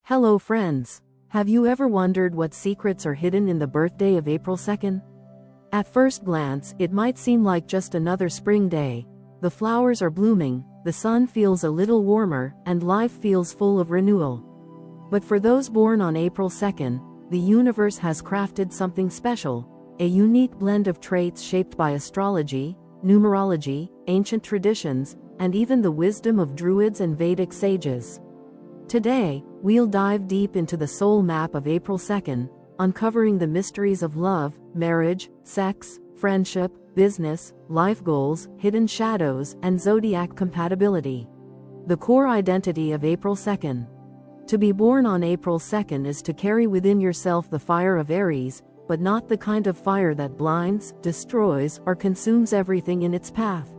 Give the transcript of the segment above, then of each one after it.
Hello friends! Have you ever wondered what secrets are hidden in the birthday of April 2nd? At first glance, it might seem like just another spring day. The flowers are blooming, the sun feels a little warmer, and life feels full of renewal. But for those born on April 2nd, the universe has crafted something special, a unique blend of traits shaped by astrology, numerology, ancient traditions, and even the wisdom of Druids and Vedic sages. Today, we'll dive deep into the soul map of April 2nd, uncovering the mysteries of love, marriage, sex, friendship, business, life goals, hidden shadows, and zodiac compatibility. The core identity of April 2nd. To be born on April 2nd is to carry within yourself the fire of Aries, but not the kind of fire that blinds, destroys, or consumes everything in its path.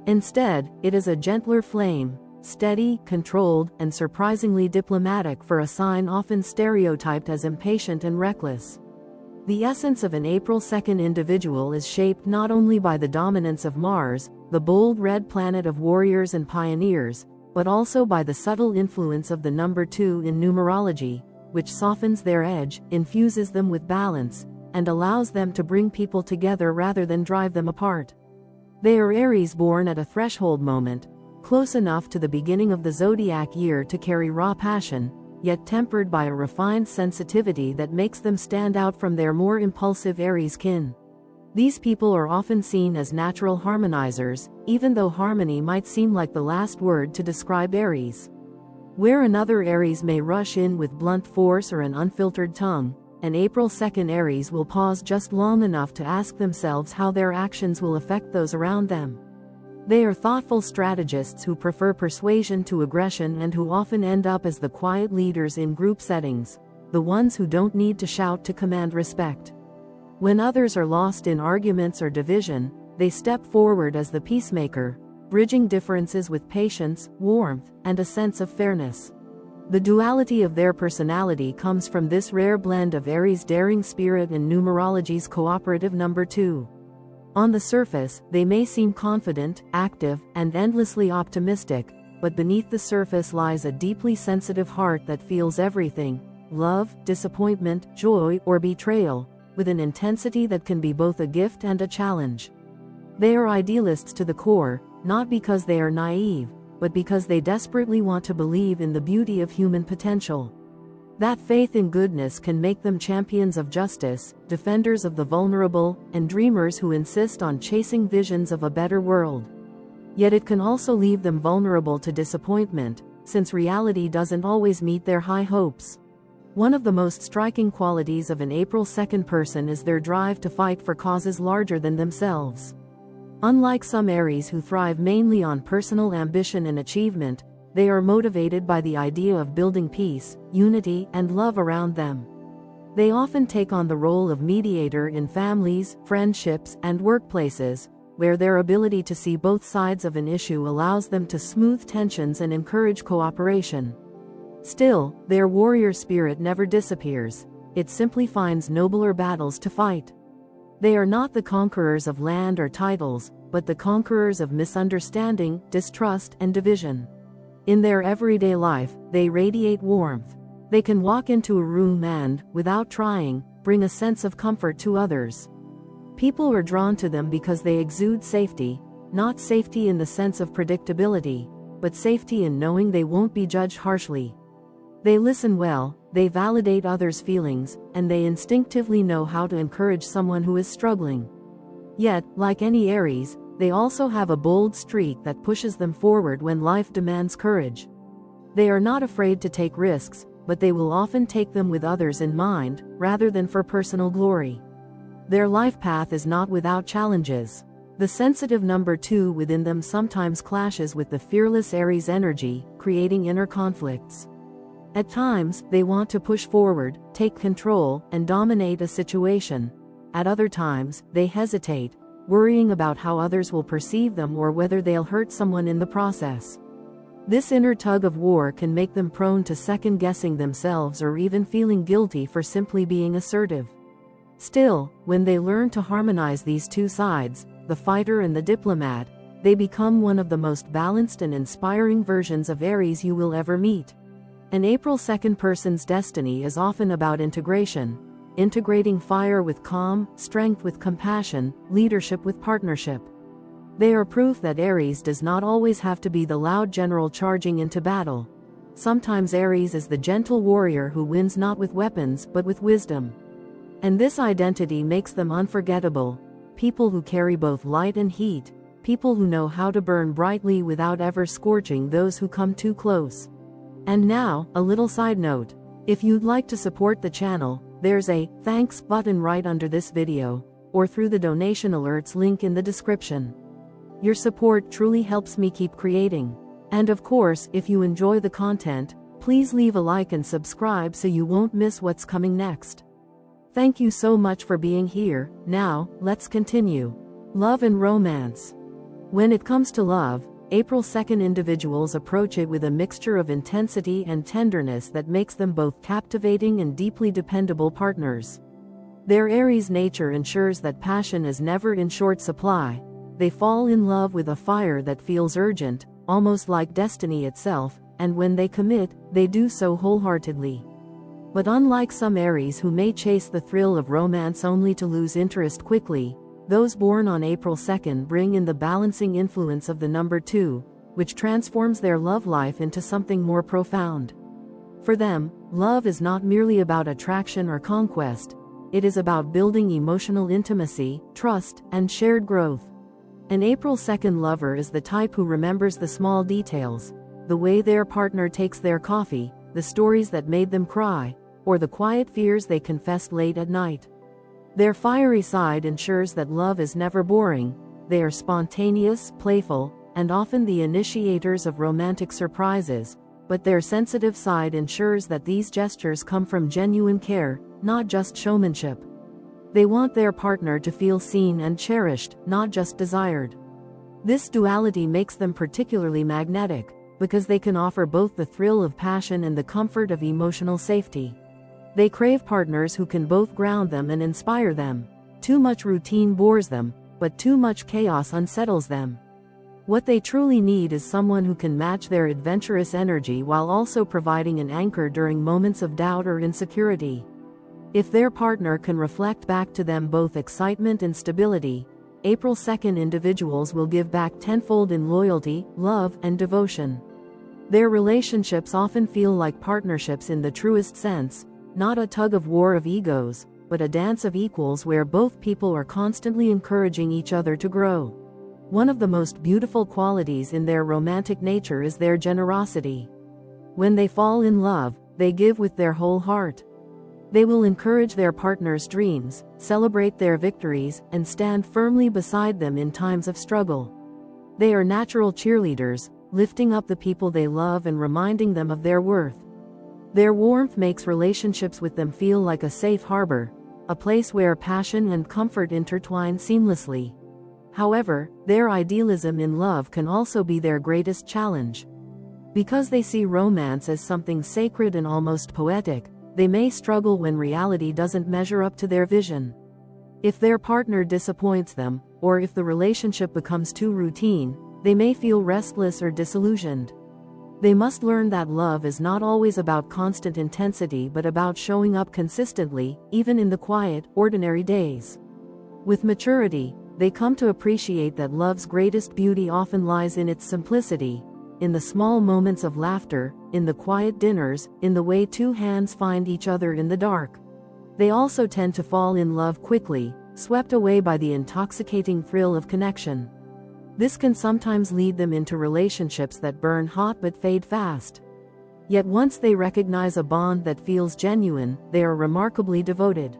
Instead, it is a gentler flame, steady, controlled, and surprisingly diplomatic for a sign often stereotyped as impatient and reckless. The essence of an April 2nd individual is shaped not only by the dominance of Mars, the bold red planet of warriors and pioneers, but also by the subtle influence of the number 2 in numerology, which softens their edge, infuses them with balance, and allows them to bring people together rather than drive them apart. They are Aries born at a threshold moment, close enough to the beginning of the zodiac year to carry raw passion, yet tempered by a refined sensitivity that makes them stand out from their more impulsive Aries kin. These people are often seen as natural harmonizers, even though harmony might seem like the last word to describe Aries. Where another Aries may rush in with blunt force or an unfiltered tongue, an April 2nd Aries will pause just long enough to ask themselves how their actions will affect those around them. They are thoughtful strategists who prefer persuasion to aggression and who often end up as the quiet leaders in group settings, the ones who don't need to shout to command respect. When others are lost in arguments or division, they step forward as the peacemaker, bridging differences with patience, warmth, and a sense of fairness. The duality of their personality comes from this rare blend of Aries' daring spirit and numerology's cooperative number 2. On the surface, they may seem confident, active, and endlessly optimistic, but beneath the surface lies a deeply sensitive heart that feels everything: love, disappointment, joy, or betrayal, with an intensity that can be both a gift and a challenge. They are idealists to the core, not because they are naive, but because they desperately want to believe in the beauty of human potential. That faith in goodness can make them champions of justice, defenders of the vulnerable, and dreamers who insist on chasing visions of a better world. Yet it can also leave them vulnerable to disappointment, since reality doesn't always meet their high hopes. One of the most striking qualities of an April 2nd person is their drive to fight for causes larger than themselves. Unlike some Aries who thrive mainly on personal ambition and achievement, they are motivated by the idea of building peace, unity, and love around them. They often take on the role of mediator in families, friendships, and workplaces, where their ability to see both sides of an issue allows them to smooth tensions and encourage cooperation. Still, their warrior spirit never disappears. It simply finds nobler battles to fight. They are not the conquerors of land or titles, but the conquerors of misunderstanding, distrust, and division. In their everyday life, they radiate warmth. They can walk into a room and, without trying, bring a sense of comfort to others. People are drawn to them because they exude safety, not safety in the sense of predictability, but safety in knowing they won't be judged harshly. They listen well, they validate others' feelings, and they instinctively know how to encourage someone who is struggling. Yet, like any Aries, they also have a bold streak that pushes them forward when life demands courage. They are not afraid to take risks, but they will often take them with others in mind, rather than for personal glory. Their life path is not without challenges. The sensitive number 2 within them sometimes clashes with the fearless Aries energy, creating inner conflicts. At times, they want to push forward, take control, and dominate a situation. At other times, they hesitate, worrying about how others will perceive them or whether they'll hurt someone in the process. This inner tug of war can make them prone to second-guessing themselves or even feeling guilty for simply being assertive. Still, when they learn to harmonize these two sides, the fighter and the diplomat, they become one of the most balanced and inspiring versions of Aries you will ever meet. An April 2nd person's destiny is often about integration, integrating fire with calm, strength with compassion, leadership with partnership. They are proof that Aries does not always have to be the loud general charging into battle. Sometimes Aries is the gentle warrior who wins not with weapons but with wisdom. And this identity makes them unforgettable, people who carry both light and heat, people who know how to burn brightly without ever scorching those who come too close. And now, a little side note. If you'd like to support the channel, there's a thanks button right under this video, or through the donation alerts link in the description. Your support truly helps me keep creating. And of course, if you enjoy the content, please leave a like and subscribe so you won't miss what's coming next. Thank you so much for being here. Now, let's continue. Love and romance. When it comes to love, April 2nd individuals approach it with a mixture of intensity and tenderness that makes them both captivating and deeply dependable partners. Their Aries nature ensures that passion is never in short supply. They fall in love with a fire that feels urgent, almost like destiny itself, and when they commit, they do so wholeheartedly. But unlike some Aries who may chase the thrill of romance only to lose interest quickly, those born on April 2nd bring in the balancing influence of the number 2, which transforms their love life into something more profound. For them, love is not merely about attraction or conquest, it is about building emotional intimacy, trust, and shared growth. An April 2nd lover is the type who remembers the small details, the way their partner takes their coffee, the stories that made them cry, or the quiet fears they confessed late at night. Their fiery side ensures that love is never boring. They are spontaneous, playful, and often the initiators of romantic surprises, but their sensitive side ensures that these gestures come from genuine care, not just showmanship. They want their partner to feel seen and cherished, not just desired. This duality makes them particularly magnetic, because they can offer both the thrill of passion and the comfort of emotional safety. They crave partners who can both ground them and inspire them. Too much routine bores them, but too much chaos unsettles them. What they truly need is someone who can match their adventurous energy while also providing an anchor during moments of doubt or insecurity. If their partner can reflect back to them both excitement and stability, April 2nd individuals will give back tenfold in loyalty, love, and devotion. Their relationships often feel like partnerships in the truest sense, not a tug-of-war of egos, but a dance of equals where both people are constantly encouraging each other to grow. One of the most beautiful qualities in their romantic nature is their generosity. When they fall in love, they give with their whole heart. They will encourage their partner's dreams, celebrate their victories, and stand firmly beside them in times of struggle. They are natural cheerleaders, lifting up the people they love and reminding them of their worth. Their warmth makes relationships with them feel like a safe harbor, a place where passion and comfort intertwine seamlessly. However, their idealism in love can also be their greatest challenge. Because they see romance as something sacred and almost poetic, they may struggle when reality doesn't measure up to their vision. If their partner disappoints them, or if the relationship becomes too routine, they may feel restless or disillusioned. They must learn that love is not always about constant intensity but about showing up consistently, even in the quiet, ordinary days. With maturity, they come to appreciate that love's greatest beauty often lies in its simplicity, in the small moments of laughter, in the quiet dinners, in the way two hands find each other in the dark. They also tend to fall in love quickly, swept away by the intoxicating thrill of connection. This can sometimes lead them into relationships that burn hot but fade fast. Yet once they recognize a bond that feels genuine, they are remarkably devoted.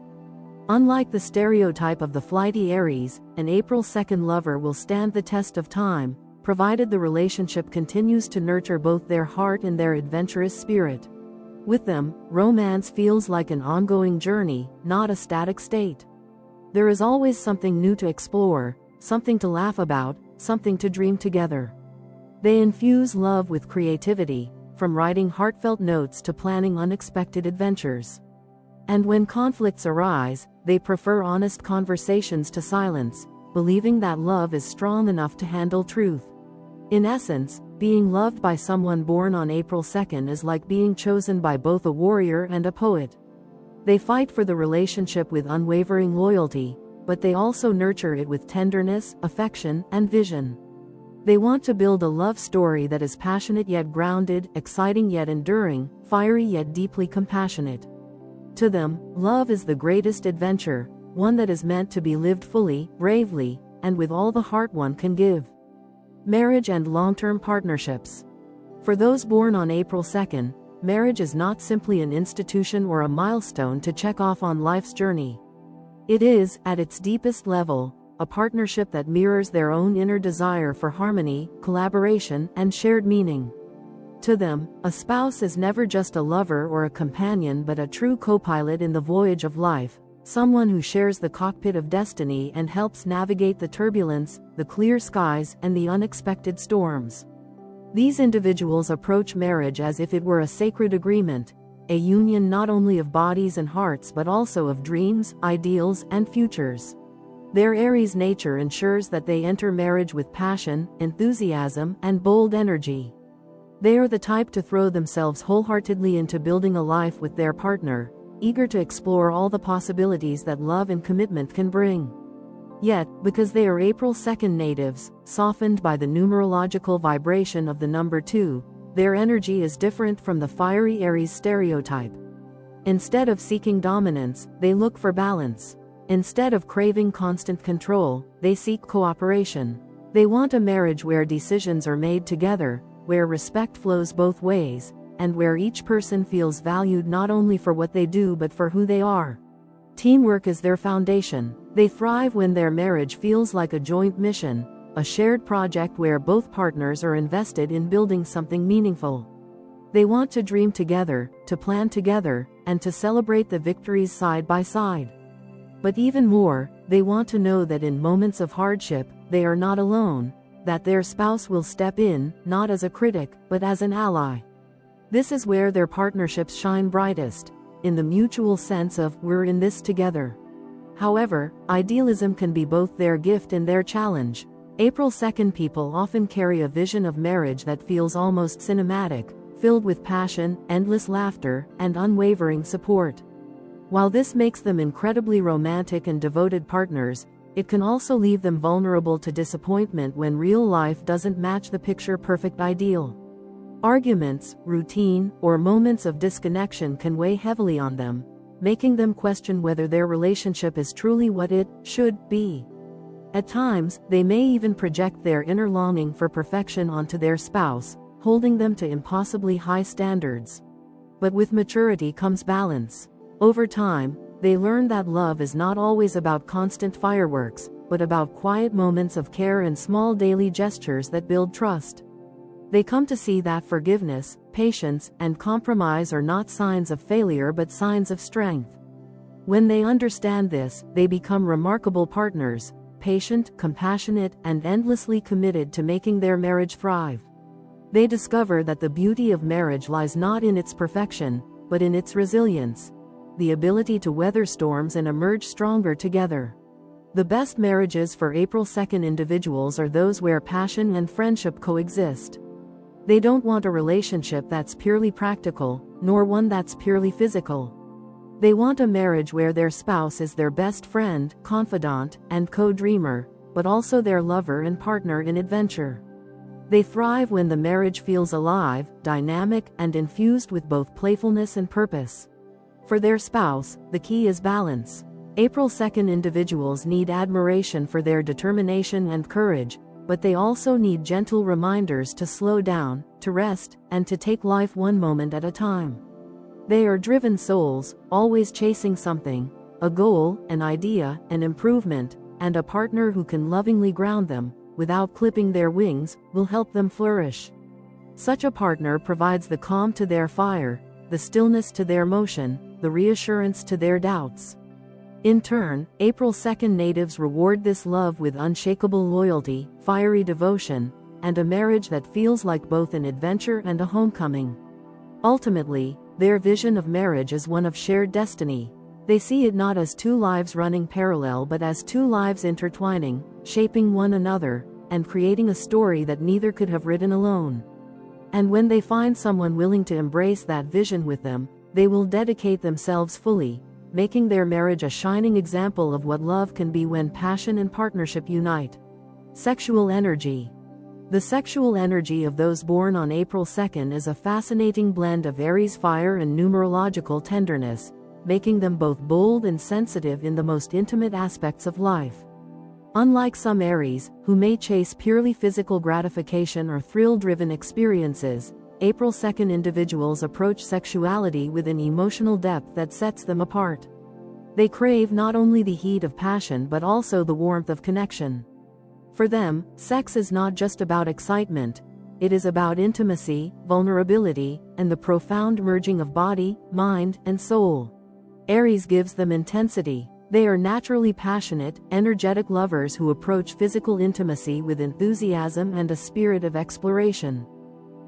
Unlike the stereotype of the flighty Aries, an April 2nd lover will stand the test of time, provided the relationship continues to nurture both their heart and their adventurous spirit. With them, romance feels like an ongoing journey, not a static state. There is always something new to explore, something to laugh about, something to dream together. They infuse love with creativity, from writing heartfelt notes to planning unexpected adventures. And when conflicts arise, they prefer honest conversations to silence, believing that love is strong enough to handle truth. In essence, being loved by someone born on April 2nd is like being chosen by both a warrior and a poet. They fight for the relationship with unwavering loyalty, but they also nurture it with tenderness, affection, and vision. They want to build a love story that is passionate yet grounded, exciting yet enduring, fiery yet deeply compassionate. To them, love is the greatest adventure, one that is meant to be lived fully, bravely, and with all the heart one can give. Marriage and long-term partnerships. For those born on April 2nd, marriage is not simply an institution or a milestone to check off on life's journey. It is, at its deepest level, a partnership that mirrors their own inner desire for harmony, collaboration, and shared meaning. To them, a spouse is never just a lover or a companion but a true co-pilot in the voyage of life, someone who shares the cockpit of destiny and helps navigate the turbulence, the clear skies, and the unexpected storms. These individuals approach marriage as if it were a sacred agreement, a union not only of bodies and hearts but also of dreams, ideals, and futures. Their Aries nature ensures that they enter marriage with passion, enthusiasm, and bold energy. They are the type to throw themselves wholeheartedly into building a life with their partner, eager to explore all the possibilities that love and commitment can bring. Yet, because they are April 2nd natives, softened by the numerological vibration of the number 2, their energy is different from the fiery Aries stereotype. Instead of seeking dominance, they look for balance. Instead of craving constant control, they seek cooperation. They want a marriage where decisions are made together, where respect flows both ways, and where each person feels valued not only for what they do but for who they are. Teamwork is their foundation. They thrive when their marriage feels like a joint mission, a shared project where both partners are invested in building something meaningful. They want to dream together, to plan together, and to celebrate the victories side by side. But even more, they want to know that in moments of hardship, they are not alone, that their spouse will step in, not as a critic, but as an ally. This is where their partnerships shine brightest, in the mutual sense of, we're in this together. However, idealism can be both their gift and their challenge. April 2nd people often carry a vision of marriage that feels almost cinematic, filled with passion, endless laughter, and unwavering support. While this makes them incredibly romantic and devoted partners, it can also leave them vulnerable to disappointment when real life doesn't match the picture-perfect ideal. Arguments, routine, or moments of disconnection can weigh heavily on them, making them question whether their relationship is truly what it should be. At times, they may even project their inner longing for perfection onto their spouse, holding them to impossibly high standards. But with maturity comes balance. Over time, they learn that love is not always about constant fireworks, but about quiet moments of care and small daily gestures that build trust. They come to see that forgiveness, patience, and compromise are not signs of failure but signs of strength. When they understand this, they become remarkable partners, patient, compassionate, and endlessly committed to making their marriage thrive. They discover that the beauty of marriage lies not in its perfection, but in its resilience, the ability to weather storms and emerge stronger together. The best marriages for April 2nd individuals are those where passion and friendship coexist. They don't want a relationship that's purely practical, nor one that's purely physical. They want a marriage where their spouse is their best friend, confidant, and co-dreamer, but also their lover and partner in adventure. They thrive when the marriage feels alive, dynamic, and infused with both playfulness and purpose. For their spouse, the key is balance. April 2nd individuals need admiration for their determination and courage, but they also need gentle reminders to slow down, to rest, and to take life one moment at a time. They are driven souls, always chasing something, a goal, an idea, an improvement, and a partner who can lovingly ground them, without clipping their wings, will help them flourish. Such a partner provides the calm to their fire, the stillness to their motion, the reassurance to their doubts. In turn, April 2nd natives reward this love with unshakable loyalty, fiery devotion, and a marriage that feels like both an adventure and a homecoming. Ultimately, their vision of marriage is one of shared destiny. They see it not as two lives running parallel but as two lives intertwining, shaping one another, and creating a story that neither could have written alone. And when they find someone willing to embrace that vision with them, they will dedicate themselves fully, making their marriage a shining example of what love can be when passion and partnership unite. Sexual energy. The sexual energy of those born on April 2nd is a fascinating blend of Aries fire and numerological tenderness, making them both bold and sensitive in the most intimate aspects of life. Unlike some Aries, who may chase purely physical gratification or thrill-driven experiences, April 2nd individuals approach sexuality with an emotional depth that sets them apart. They crave not only the heat of passion but also the warmth of connection. For them, sex is not just about excitement, it is about intimacy, vulnerability, and the profound merging of body, mind, and soul. Aries gives them intensity. They are naturally passionate, energetic lovers who approach physical intimacy with enthusiasm and a spirit of exploration.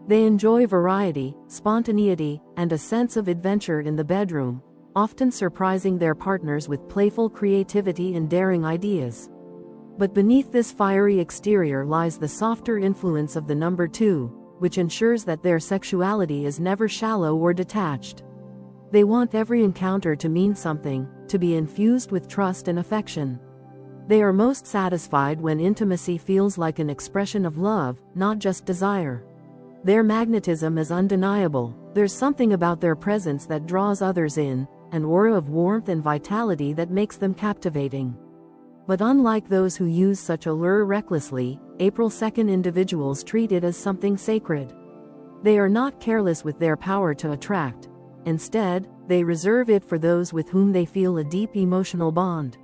They enjoy variety, spontaneity, and a sense of adventure in the bedroom, often surprising their partners with playful creativity and daring ideas. But beneath this fiery exterior lies the softer influence of the number 2, which ensures that their sexuality is never shallow or detached. They want every encounter to mean something, to be infused with trust and affection. They are most satisfied when intimacy feels like an expression of love, not just desire. Their magnetism is undeniable. There's something about their presence that draws others in, an aura of warmth and vitality that makes them captivating. But unlike those who use such a lure recklessly, April 2nd individuals treat it as something sacred. They are not careless with their power to attract. Instead, they reserve it for those with whom they feel a deep emotional bond.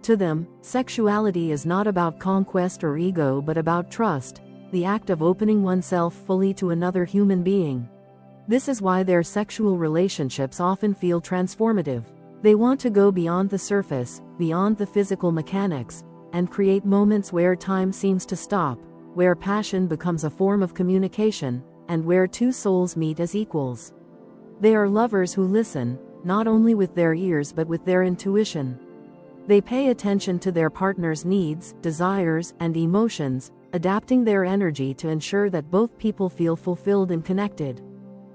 To them, sexuality is not about conquest or ego but about trust, the act of opening oneself fully to another human being. This is why their sexual relationships often feel transformative. They want to go beyond the surface, beyond the physical mechanics, and create moments where time seems to stop, where passion becomes a form of communication, and where two souls meet as equals. They are lovers who listen, not only with their ears but with their intuition. They pay attention to their partner's needs, desires, and emotions, adapting their energy to ensure that both people feel fulfilled and connected.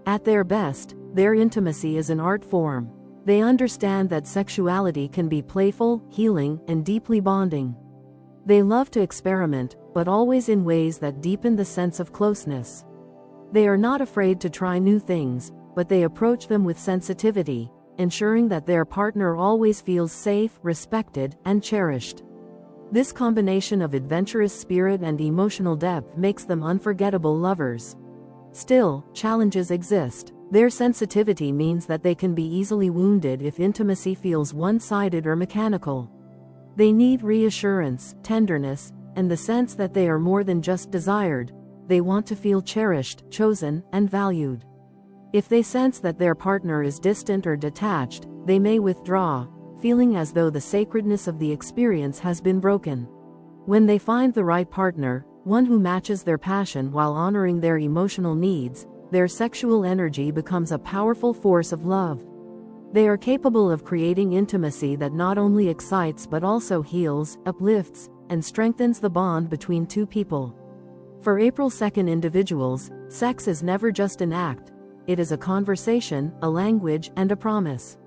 At their best, their intimacy is an art form. They understand that sexuality can be playful, healing, and deeply bonding. They love to experiment, but always in ways that deepen the sense of closeness. They are not afraid to try new things, but they approach them with sensitivity, ensuring that their partner always feels safe, respected, and cherished. This combination of adventurous spirit and emotional depth makes them unforgettable lovers. Still, challenges exist. Their sensitivity means that they can be easily wounded if intimacy feels one-sided or mechanical. They need reassurance, tenderness, and the sense that they are more than just desired. They want to feel cherished, chosen, and valued. If they sense that their partner is distant or detached, they may withdraw, feeling as though the sacredness of the experience has been broken. When they find the right partner, one who matches their passion while honoring their emotional needs, their sexual energy becomes a powerful force of love. They are capable of creating intimacy that not only excites but also heals, uplifts, and strengthens the bond between two people. For April 2nd individuals, sex is never just an act. It is a conversation, a language, and a promise.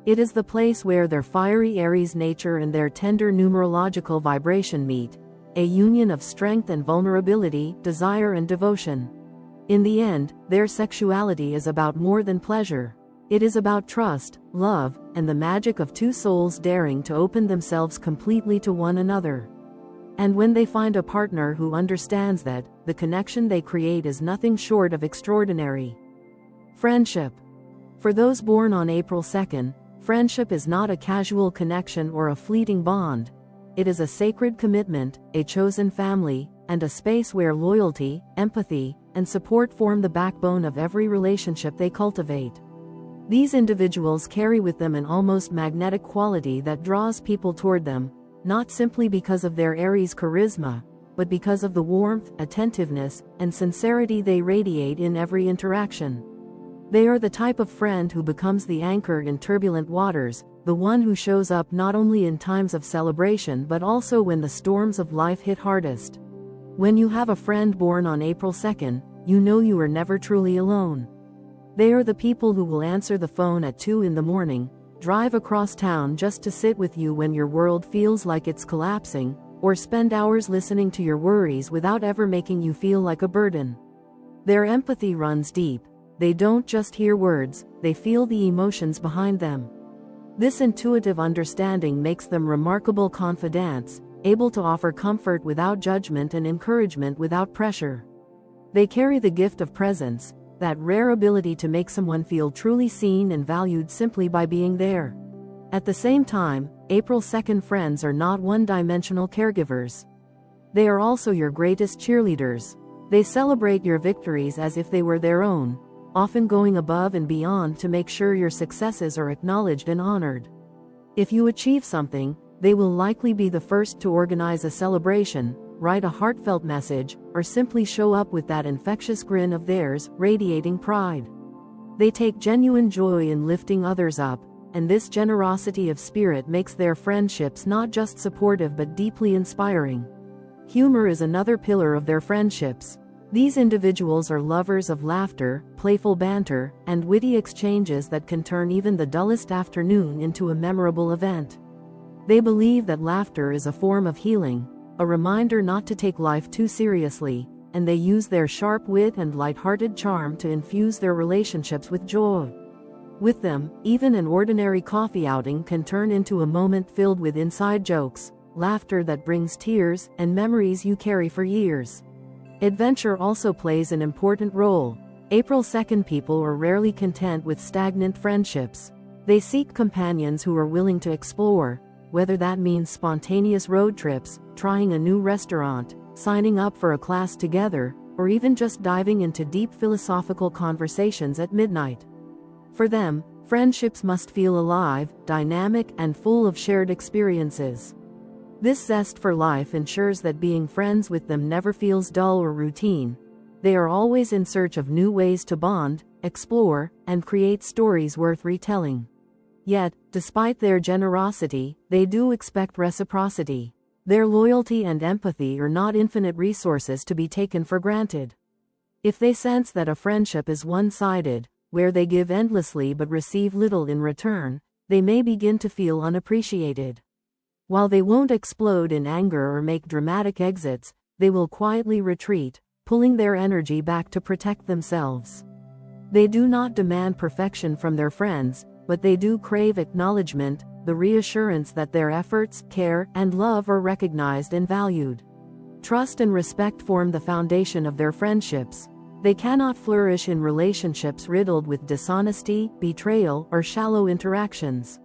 It is the place where their fiery Aries nature and their tender numerological vibration meet, a union of strength and vulnerability, desire and devotion. In the end, their sexuality is about more than pleasure. It is about trust, love, and the magic of two souls daring to open themselves completely to one another. And when they find a partner who understands that, the connection they create is nothing short of extraordinary. Friendship. For those born on April 2nd, friendship is not a casual connection or a fleeting bond. It is a sacred commitment, a chosen family, and a space where loyalty, empathy, and support form the backbone of every relationship they cultivate. These individuals carry with them an almost magnetic quality that draws people toward them, not simply because of their Aries charisma, but because of the warmth, attentiveness, and sincerity they radiate in every interaction. They are the type of friend who becomes the anchor in turbulent waters, the one who shows up not only in times of celebration but also when the storms of life hit hardest. When you have a friend born on April 2nd, you know you are never truly alone. They are the people who will answer the phone at 2 in the morning, drive across town just to sit with you when your world feels like it's collapsing, or spend hours listening to your worries without ever making you feel like a burden. Their empathy runs deep. They don't just hear words, they feel the emotions behind them. This intuitive understanding makes them remarkable confidants, able to offer comfort without judgment and encouragement without pressure. They carry the gift of presence, that rare ability to make someone feel truly seen and valued simply by being there. At the same time, April 2nd friends are not one-dimensional caregivers. They are also your greatest cheerleaders. They celebrate your victories as if they were their own, often going above and beyond to make sure your successes are acknowledged and honored. If you achieve something, they will likely be the first to organize a celebration, write a heartfelt message, or simply show up with that infectious grin of theirs, radiating pride. They take genuine joy in lifting others up, and this generosity of spirit makes their friendships not just supportive but deeply inspiring. Humor is another pillar of their friendships. These individuals are lovers of laughter, playful banter, and witty exchanges that can turn even the dullest afternoon into a memorable event. They believe that laughter is a form of healing, a reminder not to take life too seriously, and they use their sharp wit and light-hearted charm to infuse their relationships with joy. With them, even an ordinary coffee outing can turn into a moment filled with inside jokes, laughter that brings tears, and memories you carry for years. Adventure also plays an important role. April 2nd people are rarely content with stagnant friendships. They seek companions who are willing to explore, whether that means spontaneous road trips, trying a new restaurant, signing up for a class together, or even just diving into deep philosophical conversations at midnight. For them, friendships must feel alive, dynamic, and full of shared experiences. This zest for life ensures that being friends with them never feels dull or routine. They are always in search of new ways to bond, explore, and create stories worth retelling. Yet, despite their generosity, they do expect reciprocity. Their loyalty and empathy are not infinite resources to be taken for granted. If they sense that a friendship is one-sided, where they give endlessly but receive little in return, they may begin to feel unappreciated. While they won't explode in anger or make dramatic exits, they will quietly retreat, pulling their energy back to protect themselves. They do not demand perfection from their friends, but they do crave acknowledgement, the reassurance that their efforts, care, and love are recognized and valued. Trust and respect form the foundation of their friendships. They cannot flourish in relationships riddled with dishonesty, betrayal, or shallow interactions.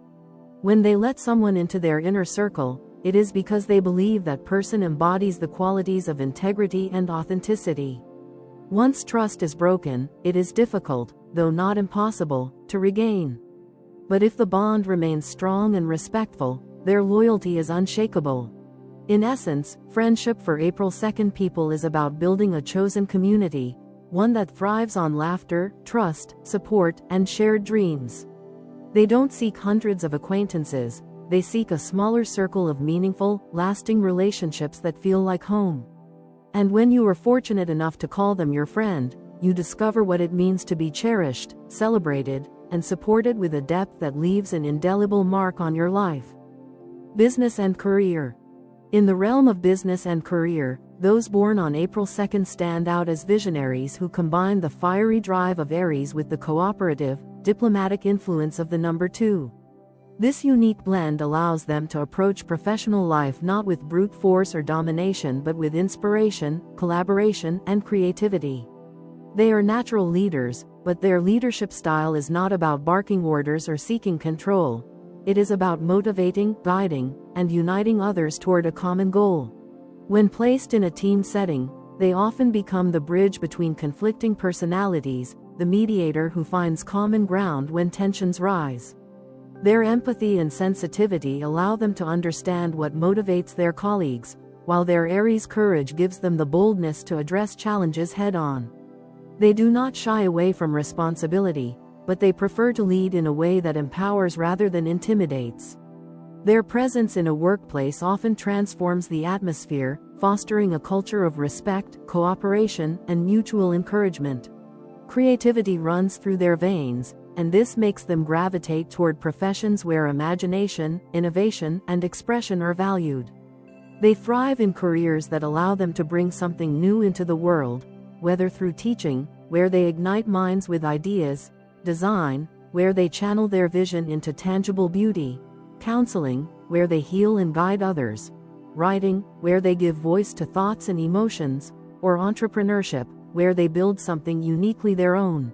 When they let someone into their inner circle, it is because they believe that person embodies the qualities of integrity and authenticity. Once trust is broken, it is difficult, though not impossible, to regain. But if the bond remains strong and respectful, their loyalty is unshakable. In essence, friendship for April 2nd people is about building a chosen community, one that thrives on laughter, trust, support, and shared dreams. They don't seek hundreds of acquaintances, they seek a smaller circle of meaningful, lasting relationships that feel like home. And when you are fortunate enough to call them your friend, you discover what it means to be cherished, celebrated, and supported with a depth that leaves an indelible mark on your life. Business and career. In the realm of business and career, those born on April 2nd stand out as visionaries who combine the fiery drive of Aries with the cooperative, diplomatic influence of the number 2. This unique blend allows them to approach professional life not with brute force or domination but with inspiration, collaboration, and creativity. They are natural leaders, but their leadership style is not about barking orders or seeking control. It is about motivating, guiding, and uniting others toward a common goal. When placed in a team setting, they often become the bridge between conflicting personalities, the mediator who finds common ground when tensions rise. Their empathy and sensitivity allow them to understand what motivates their colleagues, while their Aries courage gives them the boldness to address challenges head-on. They do not shy away from responsibility, but they prefer to lead in a way that empowers rather than intimidates. Their presence in a workplace often transforms the atmosphere, fostering a culture of respect, cooperation, and mutual encouragement. Creativity runs through their veins, and this makes them gravitate toward professions where imagination, innovation, and expression are valued. They thrive in careers that allow them to bring something new into the world, whether through teaching, where they ignite minds with ideas, design, where they channel their vision into tangible beauty, counseling, where they heal and guide others, writing, where they give voice to thoughts and emotions, or entrepreneurship, where they build something uniquely their own.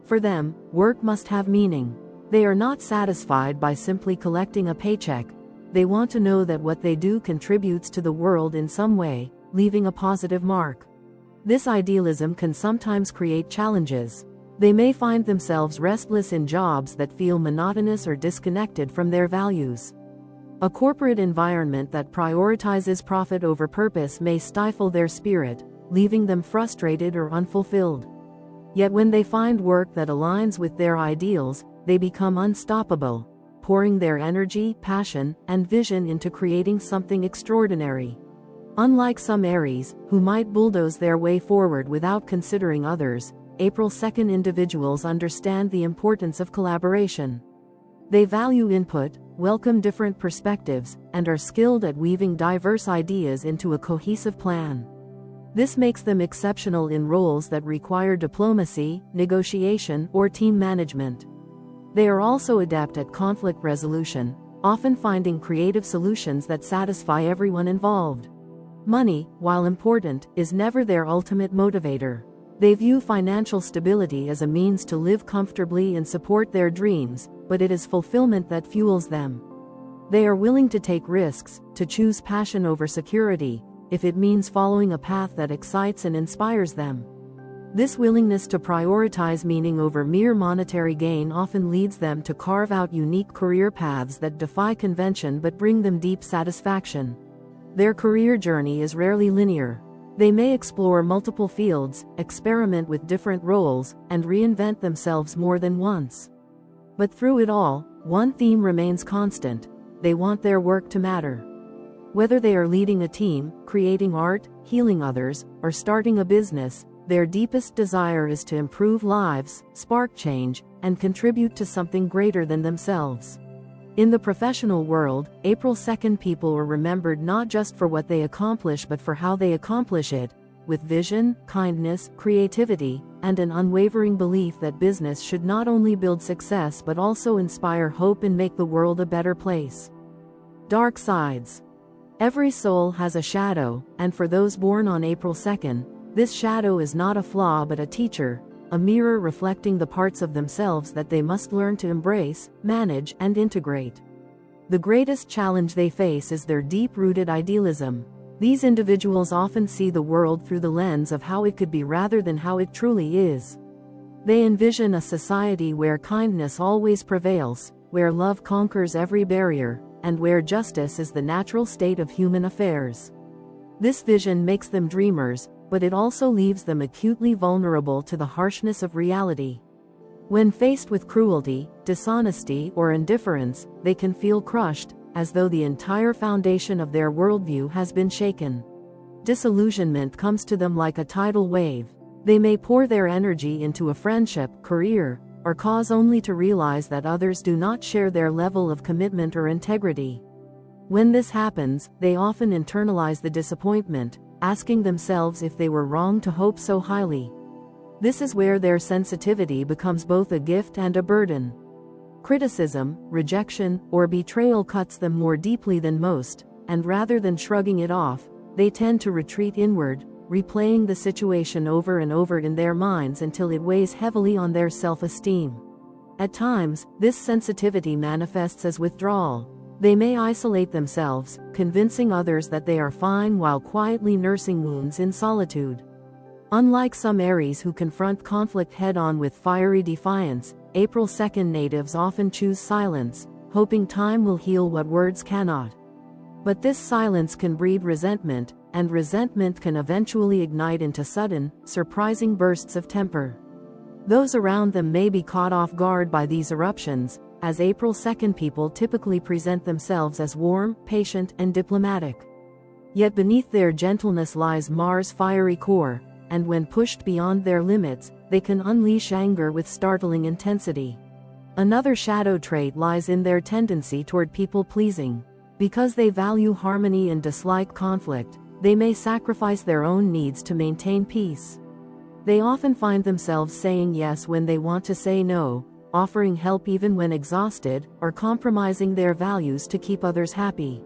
For them, work must have meaning. They are not satisfied by simply collecting a paycheck. They want to know that what they do contributes to the world in some way, leaving a positive mark. This idealism can sometimes create challenges. They may find themselves restless in jobs that feel monotonous or disconnected from their values. A corporate environment that prioritizes profit over purpose may stifle their spirit, leaving them frustrated or unfulfilled. Yet when they find work that aligns with their ideals, they become unstoppable, pouring their energy, passion, and vision into creating something extraordinary. Unlike some Aries, who might bulldoze their way forward without considering others, April 2nd individuals understand the importance of collaboration. They value input, welcome different perspectives, and are skilled at weaving diverse ideas into a cohesive plan. This makes them exceptional in roles that require diplomacy, negotiation, or team management. They are also adept at conflict resolution, often finding creative solutions that satisfy everyone involved. Money, while important, is never their ultimate motivator. They view financial stability as a means to live comfortably and support their dreams, but it is fulfillment that fuels them. They are willing to take risks, to choose passion over security, if it means following a path that excites and inspires them. This willingness to prioritize meaning over mere monetary gain often leads them to carve out unique career paths that defy convention but bring them deep satisfaction. Their career journey is rarely linear. They may explore multiple fields, experiment with different roles, and reinvent themselves more than once. But through it all, one theme remains constant: they want their work to matter. Whether they are leading a team, creating art, healing others, or starting a business, their deepest desire is to improve lives, spark change, and contribute to something greater than themselves. In the professional world, April 2nd people are remembered not just for what they accomplish but for how they accomplish it, with vision, kindness, creativity, and an unwavering belief that business should not only build success but also inspire hope and make the world a better place. Dark sides. Every soul has a shadow, and for those born on April 2nd, this shadow is not a flaw but a teacher, a mirror reflecting the parts of themselves that they must learn to embrace, manage, and integrate. The greatest challenge they face is their deep-rooted idealism. These individuals often see the world through the lens of how it could be rather than how it truly is. They envision a society where kindness always prevails, where love conquers every barrier, and where justice is the natural state of human affairs. This vision makes them dreamers, but it also leaves them acutely vulnerable to the harshness of reality. When faced with cruelty, dishonesty, or indifference, they can feel crushed, as though the entire foundation of their worldview has been shaken. Disillusionment comes to them like a tidal wave. They may pour their energy into a friendship, career, or cause only to realize that others do not share their level of commitment or integrity. When this happens, they often internalize the disappointment, asking themselves if they were wrong to hope so highly. This is where their sensitivity becomes both a gift and a burden. Criticism, rejection, or betrayal cuts them more deeply than most, and rather than shrugging it off, they tend to retreat inward, replaying the situation over and over in their minds until it weighs heavily on their self-esteem. At times, this sensitivity manifests as withdrawal. They may isolate themselves, convincing others that they are fine while quietly nursing wounds in solitude. Unlike some Aries who confront conflict head-on with fiery defiance, April 2nd natives often choose silence, hoping time will heal what words cannot. But this silence can breed resentment, and resentment can eventually ignite into sudden, surprising bursts of temper. Those around them may be caught off guard by these eruptions, as April 2nd people typically present themselves as warm, patient, and diplomatic. Yet beneath their gentleness lies Mars' fiery core, and when pushed beyond their limits, they can unleash anger with startling intensity. Another shadow trait lies in their tendency toward people-pleasing. Because they value harmony and dislike conflict, they may sacrifice their own needs to maintain peace. They often find themselves saying yes when they want to say no, offering help even when exhausted, or compromising their values to keep others happy.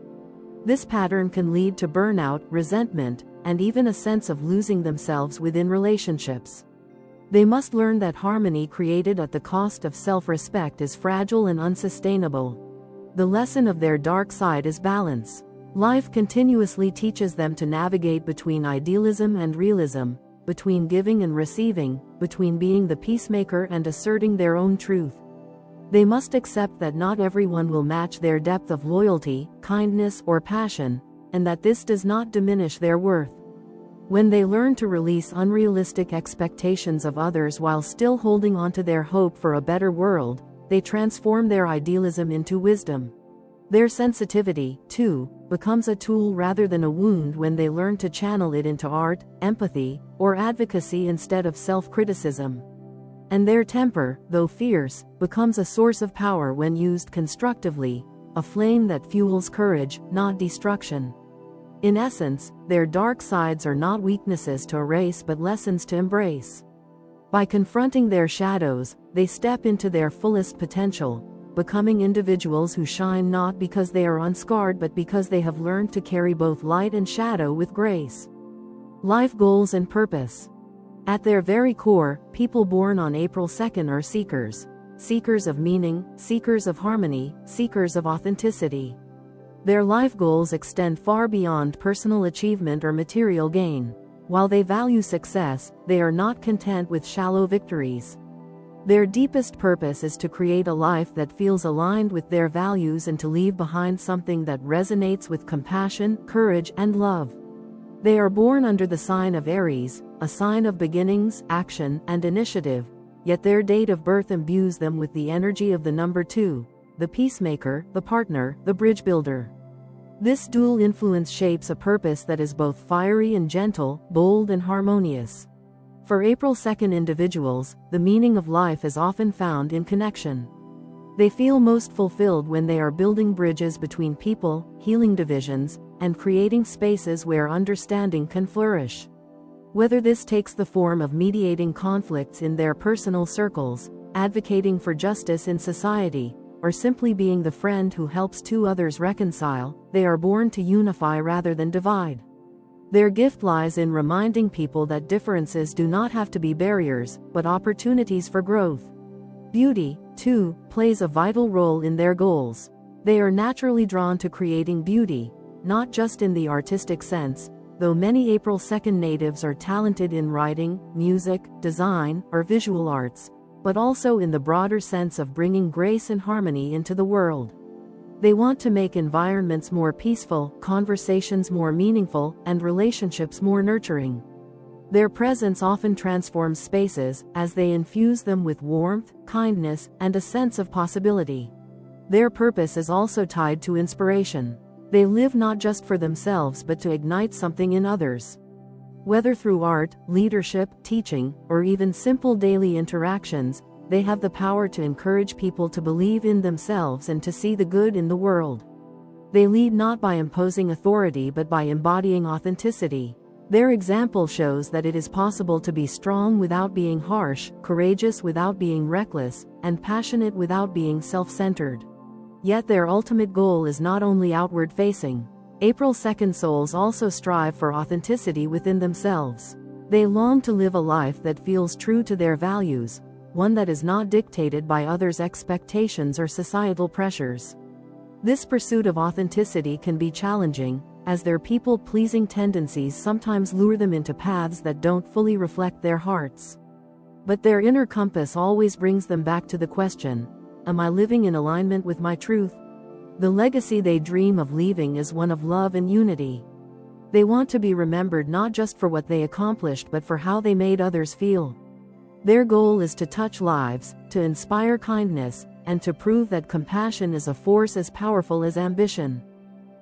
This pattern can lead to burnout, resentment, and even a sense of losing themselves within relationships. They must learn that harmony created at the cost of self-respect is fragile and unsustainable. The lesson of their dark side is balance. Life continuously teaches them to navigate between idealism and realism, between giving and receiving, between being the peacemaker and asserting their own truth. They must accept that not everyone will match their depth of loyalty, kindness, or passion, and that this does not diminish their worth. When they learn to release unrealistic expectations of others while still holding on to their hope for a better world, they transform their idealism into wisdom. Their sensitivity, too, becomes a tool rather than a wound when they learn to channel it into art, empathy, or advocacy instead of self-criticism. And their temper, though fierce, becomes a source of power when used constructively, a flame that fuels courage, not destruction. In essence, their dark sides are not weaknesses to erase but lessons to embrace. By confronting their shadows, they step into their fullest potential, becoming individuals who shine not because they are unscarred but because they have learned to carry both light and shadow with grace. Life goals and purpose. At their very core, people born on April 2nd are seekers. Seekers of meaning, seekers of harmony, seekers of authenticity. Their life goals extend far beyond personal achievement or material gain. While they value success, they are not content with shallow victories. Their deepest purpose is to create a life that feels aligned with their values and to leave behind something that resonates with compassion, courage, and love. They are born under the sign of Aries, a sign of beginnings, action, and initiative, yet their date of birth imbues them with the energy of the number 2, the peacemaker, the partner, the bridge builder. This dual influence shapes a purpose that is both fiery and gentle, bold and harmonious. For April 2nd individuals, the meaning of life is often found in connection. They feel most fulfilled when they are building bridges between people, healing divisions, and creating spaces where understanding can flourish. Whether this takes the form of mediating conflicts in their personal circles, advocating for justice in society, or simply being the friend who helps two others reconcile, they are born to unify rather than divide. Their gift lies in reminding people that differences do not have to be barriers, but opportunities for growth. Beauty, too, plays a vital role in their goals. They are naturally drawn to creating beauty, not just in the artistic sense, though many April 2nd natives are talented in writing, music, design, or visual arts, but also in the broader sense of bringing grace and harmony into the world. They want to make environments more peaceful, conversations more meaningful, and relationships more nurturing. Their presence often transforms spaces, as they infuse them with warmth, kindness, and a sense of possibility. Their purpose is also tied to inspiration. They live not just for themselves but to ignite something in others. Whether through art, leadership, teaching, or even simple daily interactions, they have the power to encourage people to believe in themselves and to see the good in the world. They lead not by imposing authority but by embodying authenticity. Their example shows that it is possible to be strong without being harsh, courageous without being reckless, and passionate without being self-centered. Yet their ultimate goal is not only outward-facing. April 2nd souls also strive for authenticity within themselves. They long to live a life that feels true to their values, one that is not dictated by others' expectations or societal pressures. This pursuit of authenticity can be challenging, as their people-pleasing tendencies sometimes lure them into paths that don't fully reflect their hearts. But their inner compass always brings them back to the question, am I living in alignment with my truth? The legacy they dream of leaving is one of love and unity. They want to be remembered not just for what they accomplished but for how they made others feel. Their goal is to touch lives, to inspire kindness, and to prove that compassion is a force as powerful as ambition.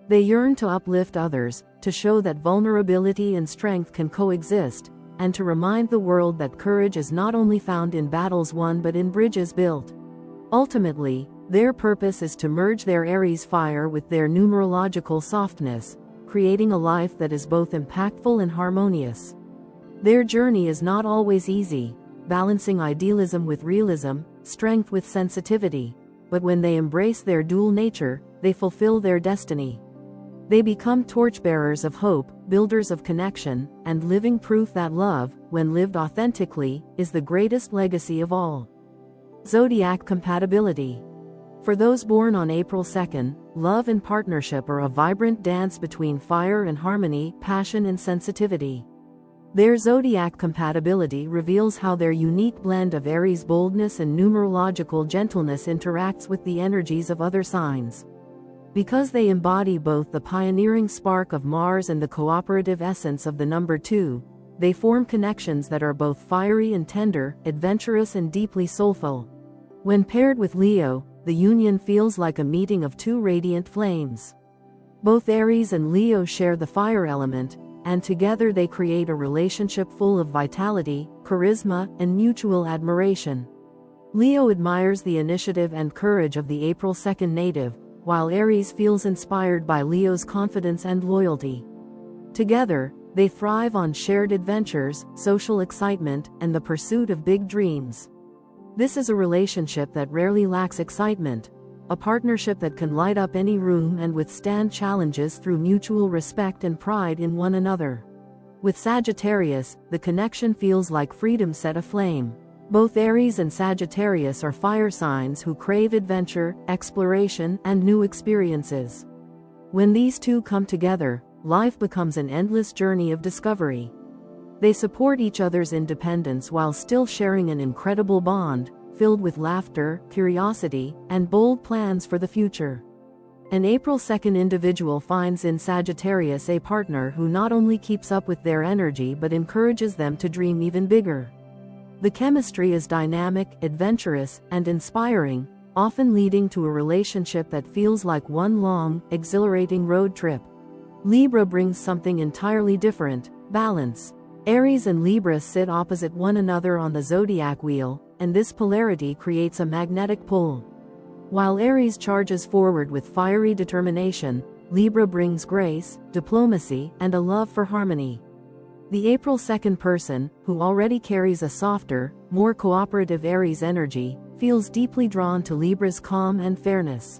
They yearn to uplift others, to show that vulnerability and strength can coexist, and to remind the world that courage is not only found in battles won but in bridges built. Ultimately, their purpose is to merge their Aries fire with their numerological softness, creating a life that is both impactful and harmonious. Their journey is not always easy, balancing idealism with realism, strength with sensitivity, but when they embrace their dual nature, they fulfill their destiny. They become torchbearers of hope, builders of connection, and living proof that love, when lived authentically, is the greatest legacy of all. Zodiac compatibility. For those born on April 2nd, love and partnership are a vibrant dance between fire and harmony, passion and sensitivity. Their zodiac compatibility reveals how their unique blend of Aries boldness and numerological gentleness interacts with the energies of other signs. Because they embody both the pioneering spark of Mars and the cooperative essence of the number 2, they form connections that are both fiery and tender, adventurous and deeply soulful. When paired with Leo, the union feels like a meeting of two radiant flames. Both Aries and Leo share the fire element, and together they create a relationship full of vitality, charisma, and mutual admiration. Leo admires the initiative and courage of the April 2nd native, while Aries feels inspired by Leo's confidence and loyalty. Together, they thrive on shared adventures, social excitement, and the pursuit of big dreams. This is a relationship that rarely lacks excitement, a partnership that can light up any room and withstand challenges through mutual respect and pride in one another. With Sagittarius, the connection feels like freedom set aflame. Both Aries and Sagittarius are fire signs who crave adventure, exploration, and new experiences. When these two come together, life becomes an endless journey of discovery. They support each other's independence while still sharing an incredible bond, filled with laughter, curiosity, and bold plans for the future. An April 2nd individual finds in Sagittarius a partner who not only keeps up with their energy but encourages them to dream even bigger. The chemistry is dynamic, adventurous, and inspiring, often leading to a relationship that feels like one long, exhilarating road trip. Libra brings something entirely different: balance. Aries and Libra sit opposite one another on the zodiac wheel, and this polarity creates a magnetic pull. While Aries charges forward with fiery determination, Libra brings grace, diplomacy, and a love for harmony. The April 2nd person, who already carries a softer, more cooperative Aries energy, feels deeply drawn to Libra's calm and fairness.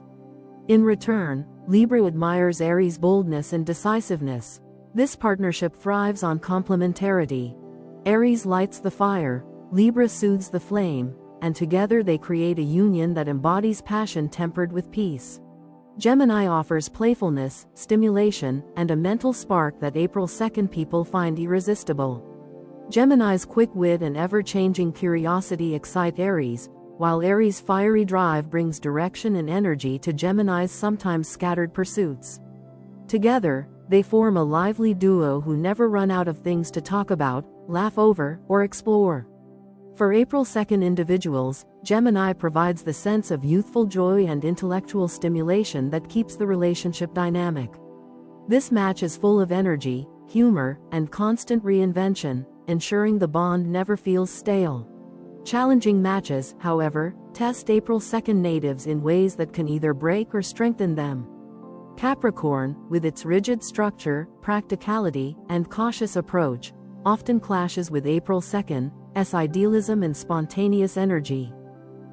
In return, Libra admires Aries' boldness and decisiveness. This partnership thrives on complementarity. Aries lights the fire, Libra soothes the flame, and together they create a union that embodies passion tempered with peace. Gemini offers playfulness, stimulation, and a mental spark that April 2nd people find irresistible. Gemini's quick wit and ever-changing curiosity excite Aries, while Aries' fiery drive brings direction and energy to Gemini's sometimes scattered pursuits. Together, they form a lively duo who never run out of things to talk about, laugh over, or explore. For April 2nd individuals, Gemini provides the sense of youthful joy and intellectual stimulation that keeps the relationship dynamic. This match is full of energy, humor, and constant reinvention, ensuring the bond never feels stale. Challenging matches, however, test April 2nd natives in ways that can either break or strengthen them. Capricorn, with its rigid structure, practicality, and cautious approach, often clashes with April 2nd's idealism and spontaneous energy.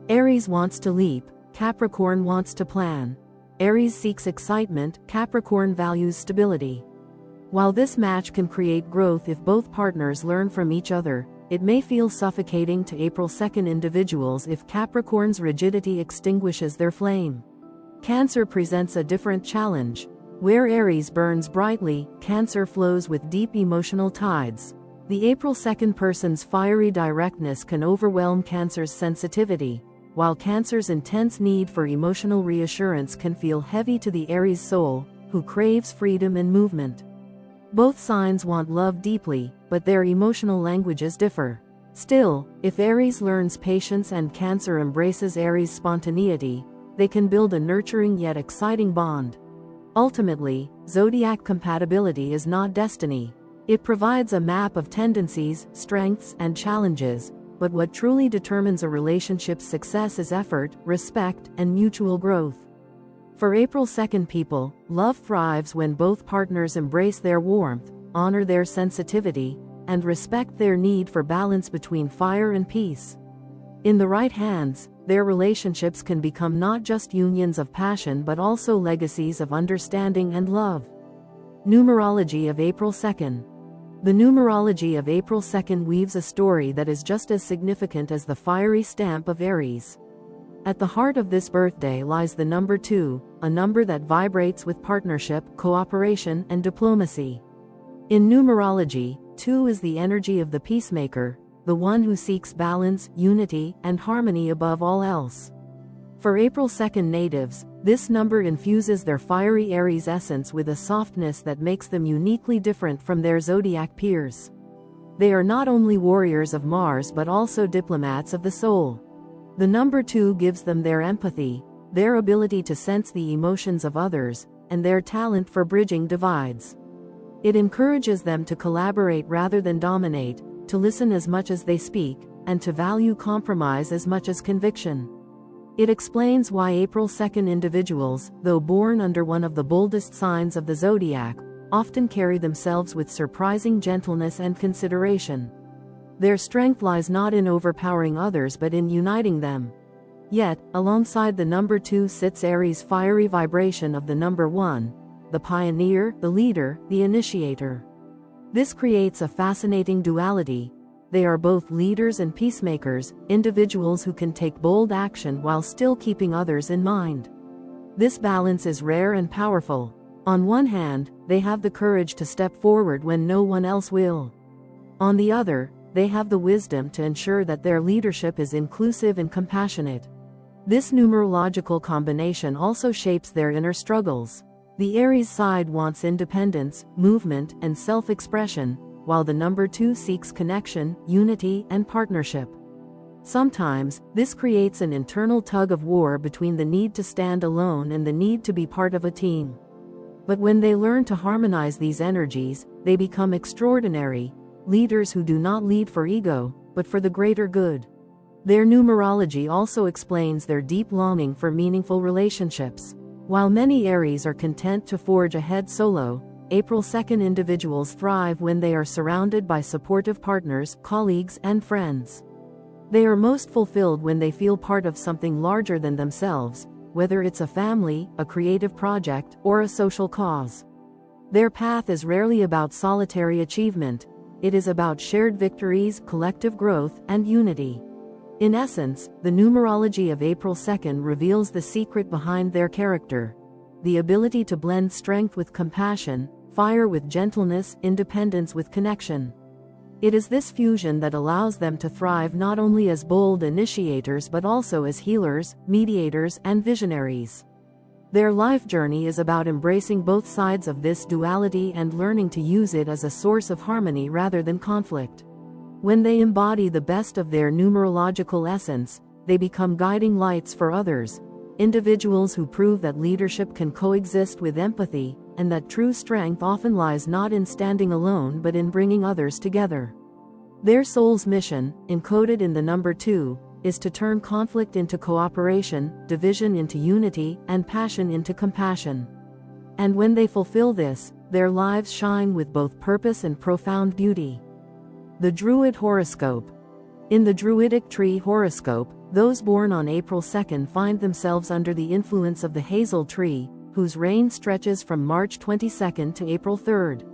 Aries wants to leap, Capricorn wants to plan. Aries seeks excitement, Capricorn values stability. While this match can create growth if both partners learn from each other, it may feel suffocating to April 2nd individuals if Capricorn's rigidity extinguishes their flame. Cancer presents a different challenge. Where Aries burns brightly, Cancer flows with deep emotional tides. The April 2nd person's fiery directness can overwhelm Cancer's sensitivity, while Cancer's intense need for emotional reassurance can feel heavy to the Aries soul, who craves freedom and movement. Both signs want love deeply, but their emotional languages differ. Still, if Aries learns patience and Cancer embraces Aries' spontaneity, they can build a nurturing yet exciting bond. Ultimately, zodiac compatibility is not destiny. It provides a map of tendencies, strengths, and challenges, but what truly determines a relationship's success is effort, respect, and mutual growth. For April 2nd people, love thrives when both partners embrace their warmth, honor their sensitivity, and respect their need for balance between fire and peace. In the right hands, their relationships can become not just unions of passion but also legacies of understanding and love. Numerology of April 2nd. The numerology of April 2nd weaves a story that is just as significant as the fiery stamp of Aries. At the heart of this birthday lies the number 2, a number that vibrates with partnership, cooperation, and diplomacy. In numerology, 2 is the energy of the peacemaker, the one who seeks balance, unity, and harmony above all else. For April 2nd natives, this number infuses their fiery Aries essence with a softness that makes them uniquely different from their zodiac peers. They are not only warriors of Mars but also diplomats of the soul. The number 2 gives them their empathy, their ability to sense the emotions of others, and their talent for bridging divides. It encourages them to collaborate rather than dominate, to listen as much as they speak, and to value compromise as much as conviction. It explains why April 2nd individuals, though born under one of the boldest signs of the zodiac, often carry themselves with surprising gentleness and consideration. Their strength lies not in overpowering others but in uniting them. Yet, alongside the number 2 sits Aries' fiery vibration of the number 1, the pioneer, the leader, the initiator. This creates a fascinating duality. They are both leaders and peacemakers, individuals who can take bold action while still keeping others in mind. This balance is rare and powerful. On one hand, they have the courage to step forward when no one else will. On the other, they have the wisdom to ensure that their leadership is inclusive and compassionate. This numerological combination also shapes their inner struggles. The Aries side wants independence, movement, and self-expression, while the number 2 seeks connection, unity, and partnership. Sometimes, this creates an internal tug-of-war between the need to stand alone and the need to be part of a team. But when they learn to harmonize these energies, they become extraordinary leaders who do not lead for ego, but for the greater good. Their numerology also explains their deep longing for meaningful relationships. While many Aries are content to forge ahead solo, April 2nd individuals thrive when they are surrounded by supportive partners, colleagues, and friends. They are most fulfilled when they feel part of something larger than themselves, whether it's a family, a creative project, or a social cause. Their path is rarely about solitary achievement. It is about shared victories, collective growth, and unity. In essence, the numerology of April 2nd reveals the secret behind their character: the ability to blend strength with compassion, fire with gentleness, independence with connection. It is this fusion that allows them to thrive not only as bold initiators but also as healers, mediators, and visionaries. Their life journey is about embracing both sides of this duality and learning to use it as a source of harmony rather than conflict. When they embody the best of their numerological essence, they become guiding lights for others, individuals who prove that leadership can coexist with empathy, and that true strength often lies not in standing alone but in bringing others together. Their soul's mission, encoded in the number 2, is to turn conflict into cooperation, division into unity, and passion into compassion. And when they fulfill this, their lives shine with both purpose and profound beauty. The Druid Horoscope. In the Druidic tree horoscope, those born on April 2nd find themselves under the influence of the hazel tree, whose reign stretches from March 22nd to April 3rd.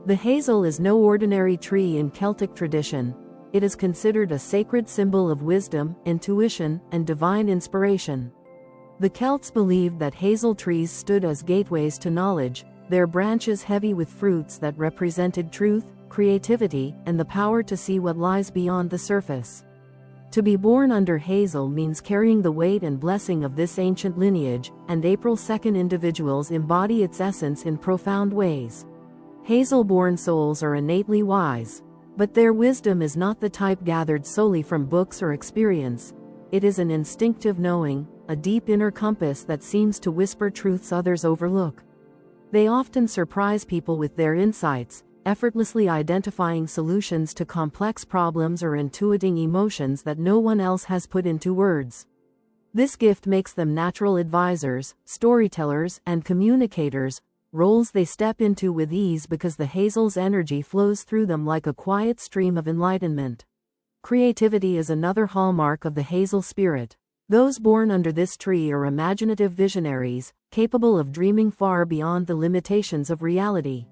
The hazel is no ordinary tree in Celtic tradition. It is considered a sacred symbol of wisdom, intuition, and divine inspiration. The Celts believed that hazel trees stood as gateways to knowledge, their branches heavy with fruits that represented truth, creativity, and the power to see what lies beyond the surface. To be born under hazel means carrying the weight and blessing of this ancient lineage, and April 2nd individuals embody its essence in profound ways. Hazel-born souls are innately wise. But their wisdom is not the type gathered solely from books or experience. It is an instinctive knowing, a deep inner compass that seems to whisper truths others overlook. They often surprise people with their insights, effortlessly identifying solutions to complex problems or intuiting emotions that no one else has put into words. This gift makes them natural advisors, storytellers, and communicators, roles they step into with ease because the Hazel's energy flows through them like a quiet stream of enlightenment. Creativity is another hallmark of the Hazel spirit. Those born under this tree are imaginative visionaries, capable of dreaming far beyond the limitations of reality.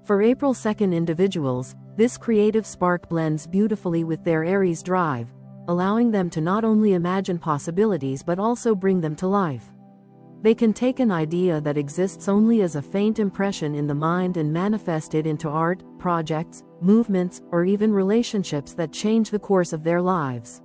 For April 2nd individuals, this creative spark blends beautifully with their Aries drive, allowing them to not only imagine possibilities but also bring them to life. They can take an idea that exists only as a faint impression in the mind and manifest it into art, projects, movements, or even relationships that change the course of their lives.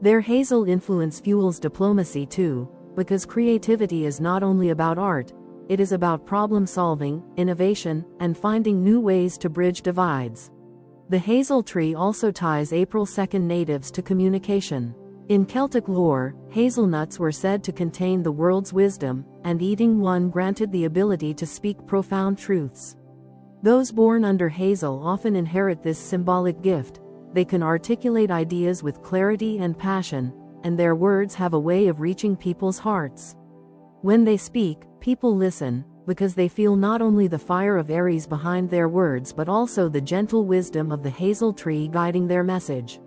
Their Hazel influence fuels diplomacy too, because creativity is not only about art, it is about problem solving, innovation, and finding new ways to bridge divides. The Hazel tree also ties April 2nd natives to communication. In Celtic lore, hazelnuts were said to contain the world's wisdom, and eating one granted the ability to speak profound truths. Those born under Hazel often inherit this symbolic gift. They can articulate ideas with clarity and passion, and their words have a way of reaching people's hearts. When they speak, people listen, because they feel not only the fire of Aries behind their words but also the gentle wisdom of the Hazel tree guiding their message.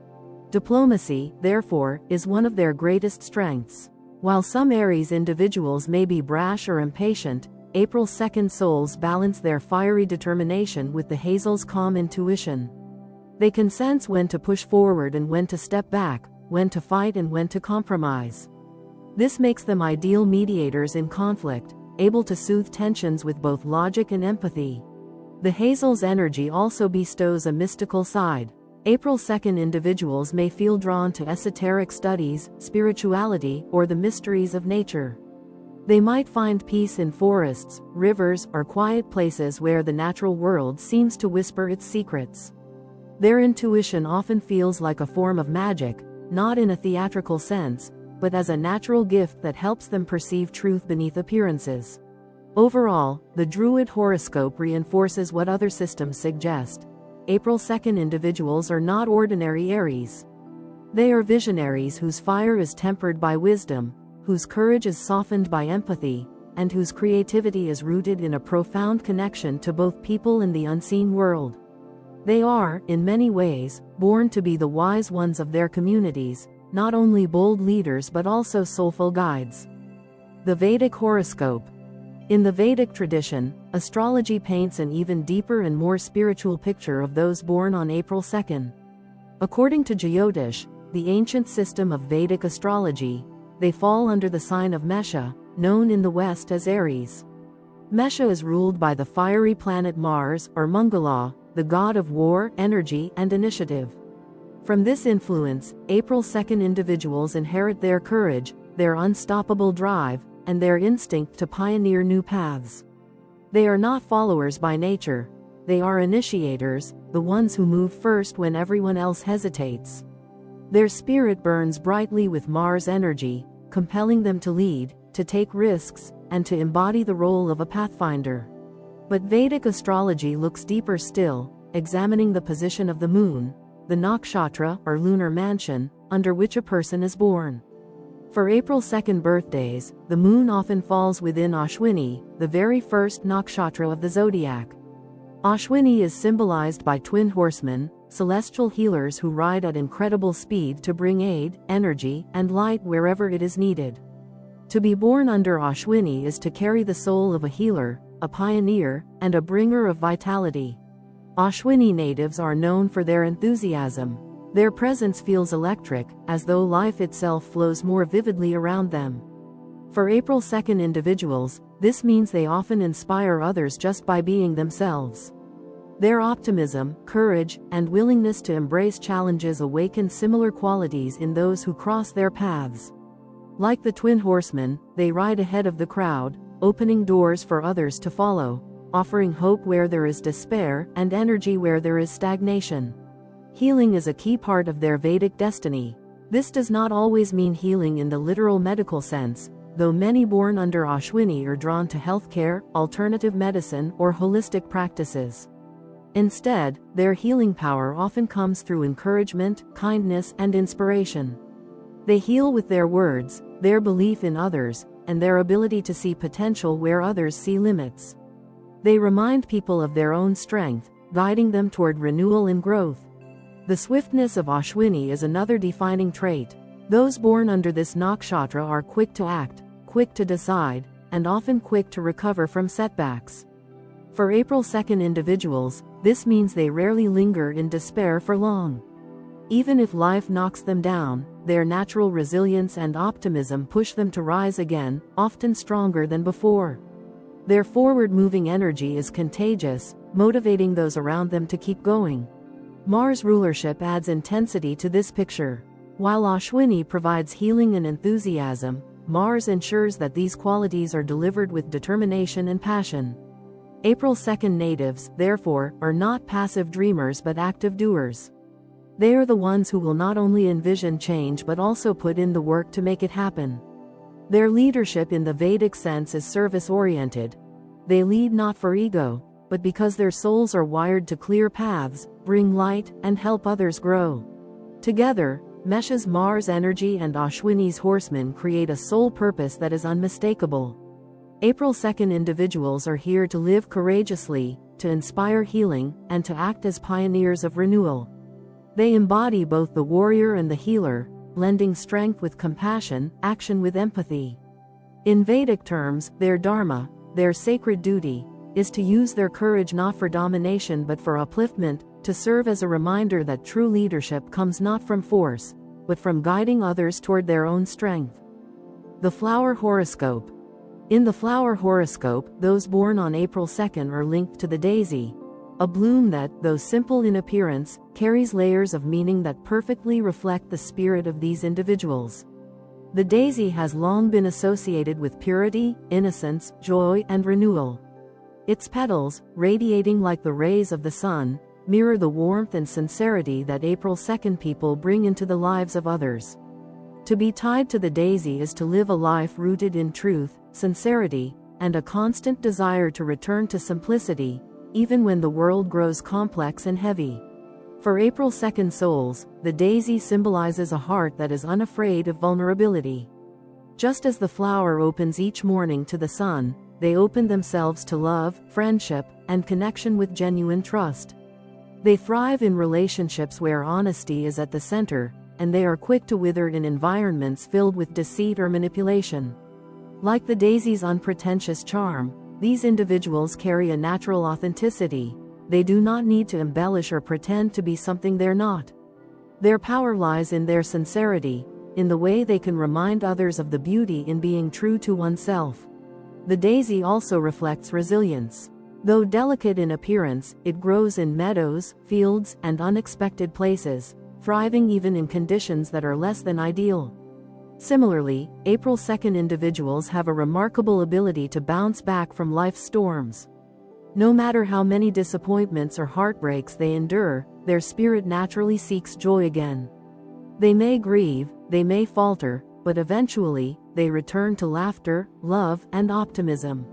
Diplomacy, therefore, is one of their greatest strengths. While some Aries individuals may be brash or impatient, April 2nd souls balance their fiery determination with the Hazel's calm intuition. They can sense when to push forward and when to step back, when to fight and when to compromise. This makes them ideal mediators in conflict, able to soothe tensions with both logic and empathy. The Hazel's energy also bestows a mystical side. April 2nd individuals may feel drawn to esoteric studies, spirituality, or the mysteries of nature. They might find peace in forests, rivers, or quiet places where the natural world seems to whisper its secrets. Their intuition often feels like a form of magic, not in a theatrical sense, but as a natural gift that helps them perceive truth beneath appearances. Overall, the Druid horoscope reinforces what other systems suggest. April 2nd individuals are not ordinary Aries. They are visionaries whose fire is tempered by wisdom, whose courage is softened by empathy, and whose creativity is rooted in a profound connection to both people and the unseen world. They are, in many ways, born to be the wise ones of their communities, not only bold leaders but also soulful guides. The Vedic horoscope. In the Vedic tradition, astrology paints an even deeper and more spiritual picture of those born on April 2nd. According to Jyotish, the ancient system of Vedic astrology, they fall under the sign of Mesha, known in the West as Aries. Mesha is ruled by the fiery planet Mars, or Mangala, the god of war, energy, and initiative. From this influence, April 2nd individuals inherit their courage, their unstoppable drive, and their instinct to pioneer new paths. They are not followers by nature. They are initiators, the ones who move first when everyone else hesitates. Their spirit burns brightly with Mars energy, compelling them to lead, to take risks, and to embody the role of a pathfinder. But Vedic astrology looks deeper still, examining the position of the moon, the nakshatra or lunar mansion, under which a person is born. For April 2nd birthdays, the moon often falls within Ashwini, the very first nakshatra of the zodiac. Ashwini is symbolized by twin horsemen, celestial healers who ride at incredible speed to bring aid, energy, and light wherever it is needed. To be born under Ashwini is to carry the soul of a healer, a pioneer, and a bringer of vitality. Ashwini natives are known for their enthusiasm. Their presence feels electric, as though life itself flows more vividly around them. For April 2nd individuals, this means they often inspire others just by being themselves. Their optimism, courage, and willingness to embrace challenges awaken similar qualities in those who cross their paths. Like the twin horsemen, they ride ahead of the crowd, opening doors for others to follow, offering hope where there is despair and energy where there is stagnation. Healing is a key part of their Vedic destiny. This does not always mean healing in the literal medical sense, though many born under Ashwini are drawn to healthcare, alternative medicine, or holistic practices. Instead, their healing power often comes through encouragement, kindness, and inspiration. They heal with their words, their belief in others, and their ability to see potential where others see limits. They remind people of their own strength, guiding them toward renewal and growth. The swiftness of Ashwini is another defining trait. Those born under this nakshatra are quick to act, quick to decide, and often quick to recover from setbacks. For April 2nd individuals, this means they rarely linger in despair for long. Even if life knocks them down, their natural resilience and optimism push them to rise again, often stronger than before. Their forward-moving energy is contagious, motivating those around them to keep going. Mars rulership adds intensity to this picture. While Ashwini provides healing and enthusiasm, Mars ensures that these qualities are delivered with determination and passion. April 2nd natives, therefore, are not passive dreamers but active doers. They are the ones who will not only envision change but also put in the work to make it happen. Their leadership in the Vedic sense is service-oriented. They lead not for ego, but because their souls are wired to clear paths, bring light, and help others grow. Together, Mesha's Mars energy and Ashwini's horsemen create a soul purpose that is unmistakable. April 2nd individuals are here to live courageously, to inspire healing, and to act as pioneers of renewal. They embody both the warrior and the healer, blending strength with compassion, action with empathy. In Vedic terms, their dharma, their sacred duty, is to use their courage not for domination but for upliftment, to serve as a reminder that true leadership comes not from force, but from guiding others toward their own strength. The Flower Horoscope. In the Flower Horoscope, those born on April 2nd are linked to the daisy, a bloom that, though simple in appearance, carries layers of meaning that perfectly reflect the spirit of these individuals. The daisy has long been associated with purity, innocence, joy, and renewal. Its petals, radiating like the rays of the sun, mirror the warmth and sincerity that April 2nd people bring into the lives of others. To be tied to the daisy is to live a life rooted in truth, sincerity, and a constant desire to return to simplicity, even when the world grows complex and heavy. For April 2nd souls, the daisy symbolizes a heart that is unafraid of vulnerability. Just as the flower opens each morning to the sun, they open themselves to love, friendship, and connection with genuine trust. They thrive in relationships where honesty is at the center, and they are quick to wither in environments filled with deceit or manipulation. Like the daisy's unpretentious charm, these individuals carry a natural authenticity. They do not need to embellish or pretend to be something they're not. Their power lies in their sincerity, in the way they can remind others of the beauty in being true to oneself. The daisy also reflects resilience. Though delicate in appearance, it grows in meadows, fields, and unexpected places, thriving even in conditions that are less than ideal. Similarly, April 2nd individuals have a remarkable ability to bounce back from life's storms. No matter how many disappointments or heartbreaks they endure, their spirit naturally seeks joy again. They may grieve, they may falter, but eventually, they return to laughter, love, and optimism.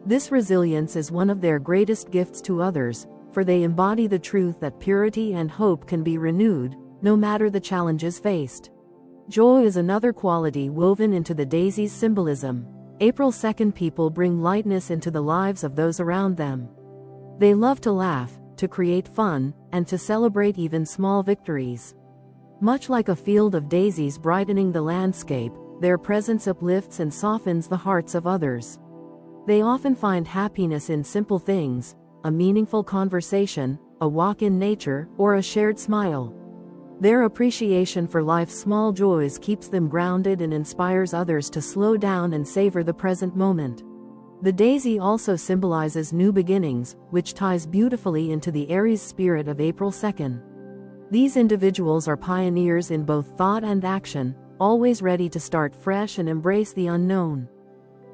This resilience is one of their greatest gifts to others, for they embody the truth that purity and hope can be renewed, no matter the challenges faced. Joy is another quality woven into the daisy's symbolism. April 2nd people bring lightness into the lives of those around them. They love to laugh, to create fun, and to celebrate even small victories. Much like a field of daisies brightening the landscape, their presence uplifts and softens the hearts of others. They often find happiness in simple things, a meaningful conversation, a walk in nature, or a shared smile. Their appreciation for life's small joys keeps them grounded and inspires others to slow down and savor the present moment. The daisy also symbolizes new beginnings, which ties beautifully into the Aries spirit of April 2nd. These individuals are pioneers in both thought and action, always ready to start fresh and embrace the unknown.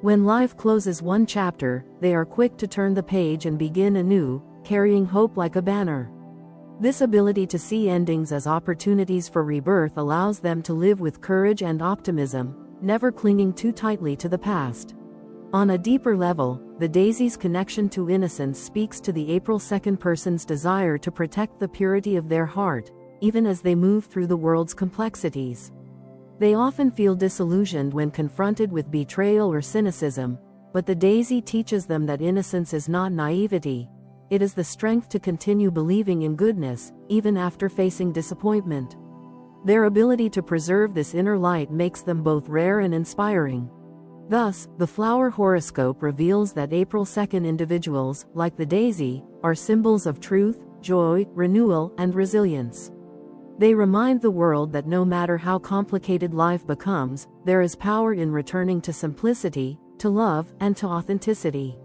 When life closes one chapter, they are quick to turn the page and begin anew, carrying hope like a banner. This ability to see endings as opportunities for rebirth allows them to live with courage and optimism, never clinging too tightly to the past. On a deeper level, the daisy's connection to innocence speaks to the April 2nd person's desire to protect the purity of their heart, even as they move through the world's complexities. They often feel disillusioned when confronted with betrayal or cynicism, but the daisy teaches them that innocence is not naivety. It is the strength to continue believing in goodness, even after facing disappointment. Their ability to preserve this inner light makes them both rare and inspiring. Thus, the flower horoscope reveals that April 2nd individuals, like the daisy, are symbols of truth, joy, renewal, and resilience. They remind the world that no matter how complicated life becomes, there is power in returning to simplicity, to love, and to authenticity.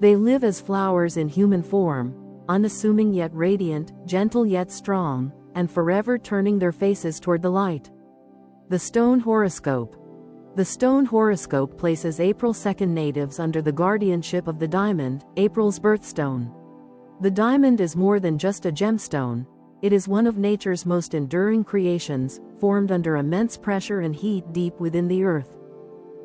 They live as flowers in human form, unassuming yet radiant, gentle yet strong, and forever turning their faces toward the light. The Stone Horoscope. The Stone Horoscope places April 2nd natives under the guardianship of the diamond, April's birthstone. The diamond is more than just a gemstone. It is one of nature's most enduring creations, formed under immense pressure and heat deep within the earth.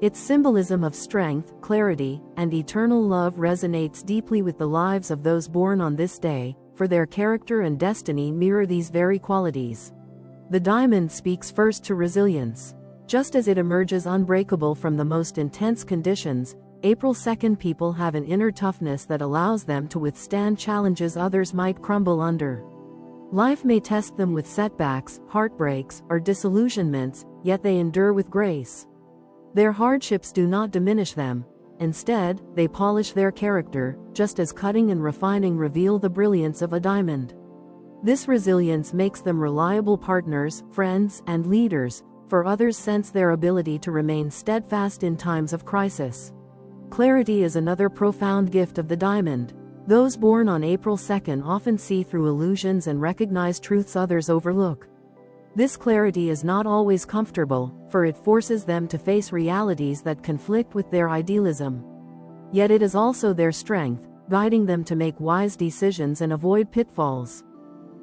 Its symbolism of strength, clarity, and eternal love resonates deeply with the lives of those born on this day, for their character and destiny mirror these very qualities. The diamond speaks first to resilience. Just as it emerges unbreakable from the most intense conditions, April 2nd people have an inner toughness that allows them to withstand challenges others might crumble under. Life may test them with setbacks, heartbreaks, or disillusionments, yet they endure with grace. Their hardships do not diminish them. Instead, they polish their character, just as cutting and refining reveal the brilliance of a diamond. This resilience makes them reliable partners, friends, and leaders, for others sense their ability to remain steadfast in times of crisis. Clarity is another profound gift of the diamond. Those born on April 2nd often see through illusions and recognize truths others overlook. This clarity is not always comfortable, for it forces them to face realities that conflict with their idealism. Yet it is also their strength, guiding them to make wise decisions and avoid pitfalls.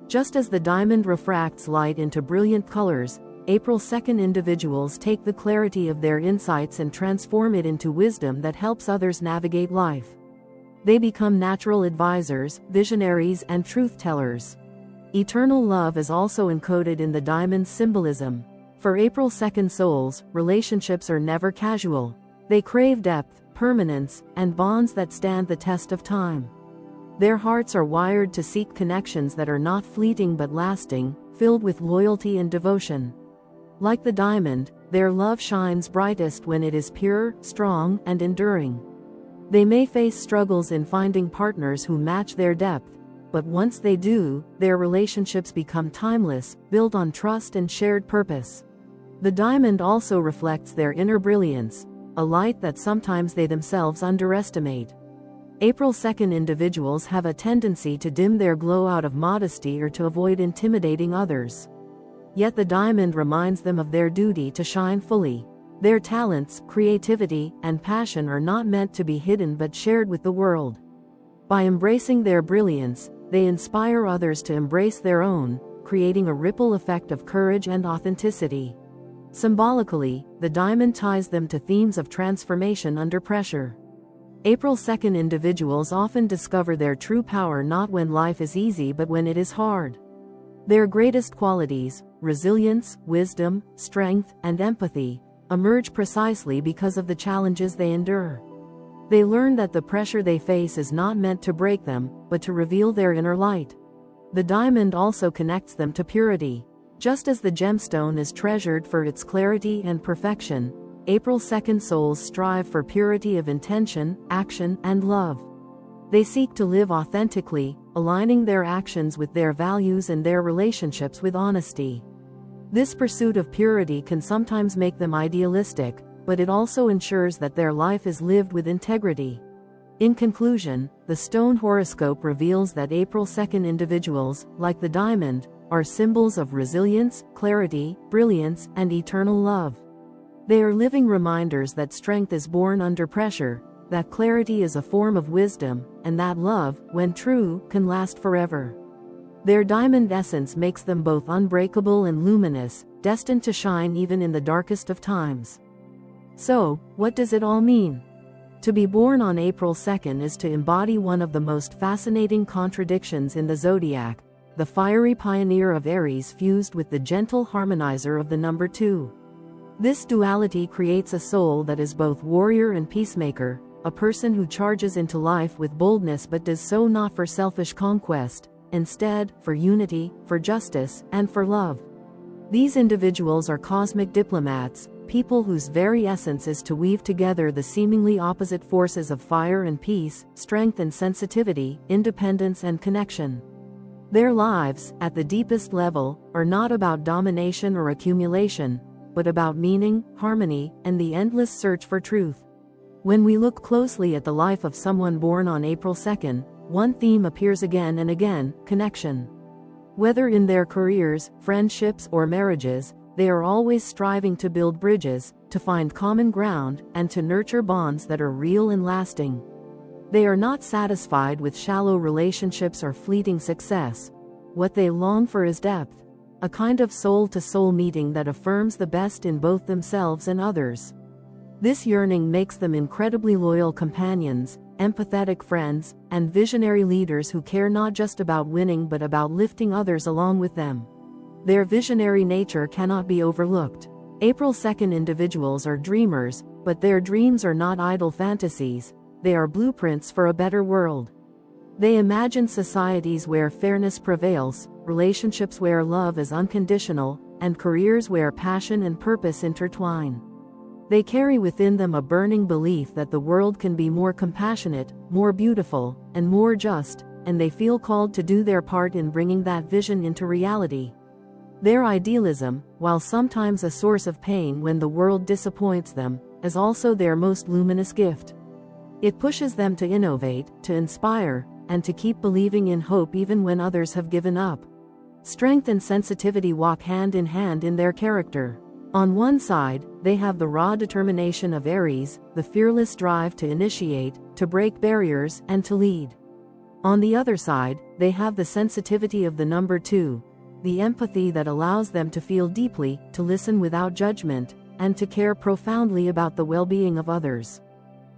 Just as the diamond refracts light into brilliant colors, April 2nd individuals take the clarity of their insights and transform it into wisdom that helps others navigate life. They become natural advisors, visionaries, and truth-tellers. Eternal love is also encoded in the diamond's symbolism. For April 2nd souls, relationships are never casual. They crave depth, permanence, and bonds that stand the test of time. Their hearts are wired to seek connections that are not fleeting but lasting, filled with loyalty and devotion. Like the diamond, their love shines brightest when it is pure, strong, and enduring. They may face struggles in finding partners who match their depth, but once they do, their relationships become timeless, built on trust and shared purpose. The diamond also reflects their inner brilliance, a light that sometimes they themselves underestimate. April 2nd individuals have a tendency to dim their glow out of modesty or to avoid intimidating others. Yet the diamond reminds them of their duty to shine fully. Their talents, creativity, and passion are not meant to be hidden but shared with the world. By embracing their brilliance, they inspire others to embrace their own, creating a ripple effect of courage and authenticity. Symbolically, the diamond ties them to themes of transformation under pressure. April 2nd individuals often discover their true power not when life is easy but when it is hard. Their greatest qualities, resilience, wisdom, strength, and empathy, emerge precisely because of the challenges they endure. They learn that the pressure they face is not meant to break them, but to reveal their inner light. The diamond also connects them to purity. Just as the gemstone is treasured for its clarity and perfection, April 2nd souls strive for purity of intention, action, and love. They seek to live authentically, aligning their actions with their values and their relationships with honesty. This pursuit of purity can sometimes make them idealistic, but it also ensures that their life is lived with integrity. In conclusion, the Stone Horoscope reveals that April 2nd individuals, like the diamond, are symbols of resilience, clarity, brilliance, and eternal love. They are living reminders that strength is born under pressure, that clarity is a form of wisdom, and that love, when true, can last forever. Their diamond essence makes them both unbreakable and luminous, destined to shine even in the darkest of times. So, what does it all mean? To be born on April 2nd is to embody one of the most fascinating contradictions in the zodiac, the fiery pioneer of Aries fused with the gentle harmonizer of the number 2. This duality creates a soul that is both warrior and peacemaker, a person who charges into life with boldness but does so not for selfish conquest, instead, for unity, for justice, and for love. These individuals are cosmic diplomats, people whose very essence is to weave together the seemingly opposite forces of fire and peace, strength and sensitivity, independence and connection. Their lives, at the deepest level, are not about domination or accumulation, but about meaning, harmony, and the endless search for truth. When we look closely at the life of someone born on April 2nd, one theme appears again and again: connection. Whether in their careers, friendships, or marriages, they are always striving to build bridges, to find common ground, and to nurture bonds that are real and lasting. They are not satisfied with shallow relationships or fleeting success. What they long for is depth, a kind of soul-to-soul meeting that affirms the best in both themselves and others. This yearning makes them incredibly loyal companions, empathetic friends, and visionary leaders who care not just about winning but about lifting others along with them. Their visionary nature cannot be overlooked. April 2nd individuals are dreamers, but their dreams are not idle fantasies. They are blueprints for a better world. They imagine societies where fairness prevails, relationships where love is unconditional, and careers where passion and purpose intertwine. They carry within them a burning belief that the world can be more compassionate, more beautiful, and more just, and they feel called to do their part in bringing that vision into reality. Their idealism, while sometimes a source of pain when the world disappoints them, is also their most luminous gift. It pushes them to innovate, to inspire, and to keep believing in hope even when others have given up. Strength and sensitivity walk hand in hand in their character. On one side, they have the raw determination of Aries, the fearless drive to initiate, to break barriers, and to lead. On the other side, they have the sensitivity of the number 2, the empathy that allows them to feel deeply, to listen without judgment, and to care profoundly about the well-being of others.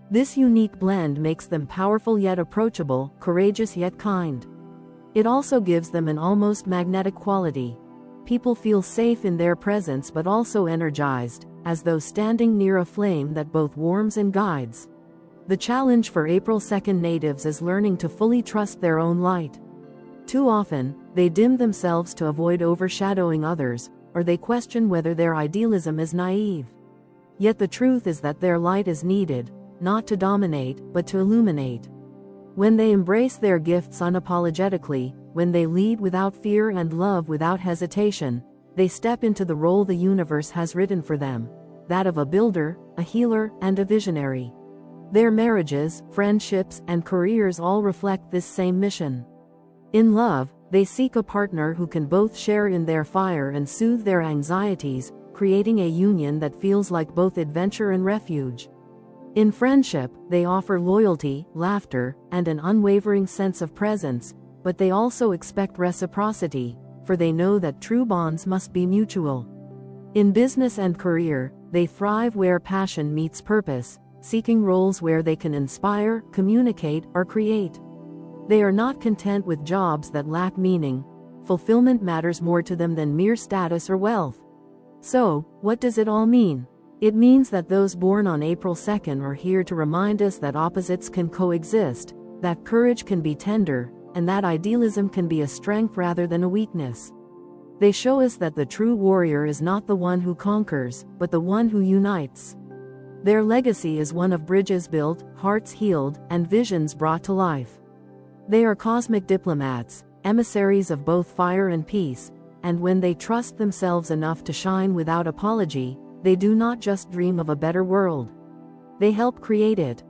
This unique blend makes them powerful yet approachable, courageous yet kind. It also gives them an almost magnetic quality. People feel safe in their presence but also energized, as though standing near a flame that both warms and guides. The challenge for April 2nd natives is learning to fully trust their own light. Too often, they dim themselves to avoid overshadowing others, or they question whether their idealism is naive. Yet the truth is that their light is needed, not to dominate, but to illuminate. When they embrace their gifts unapologetically, when they lead without fear and love without hesitation, they step into the role the universe has written for them, that of a builder, a healer, and a visionary. Their marriages, friendships, and careers all reflect this same mission. In love, they seek a partner who can both share in their fire and soothe their anxieties, creating a union that feels like both adventure and refuge. In friendship, they offer loyalty, laughter, and an unwavering sense of presence, but they also expect reciprocity, for they know that true bonds must be mutual. In business and career, they thrive where passion meets purpose, seeking roles where they can inspire, communicate, or create. They are not content with jobs that lack meaning. Fulfillment matters more to them than mere status or wealth. So, what does it all mean? It means that those born on April 2nd are here to remind us that opposites can coexist, that courage can be tender, and that idealism can be a strength rather than a weakness. They show us that the true warrior is not the one who conquers, but the one who unites. Their legacy is one of bridges built, hearts healed, and visions brought to life. They are cosmic diplomats, emissaries of both fire and peace, and when they trust themselves enough to shine without apology, they do not just dream of a better world. They help create it.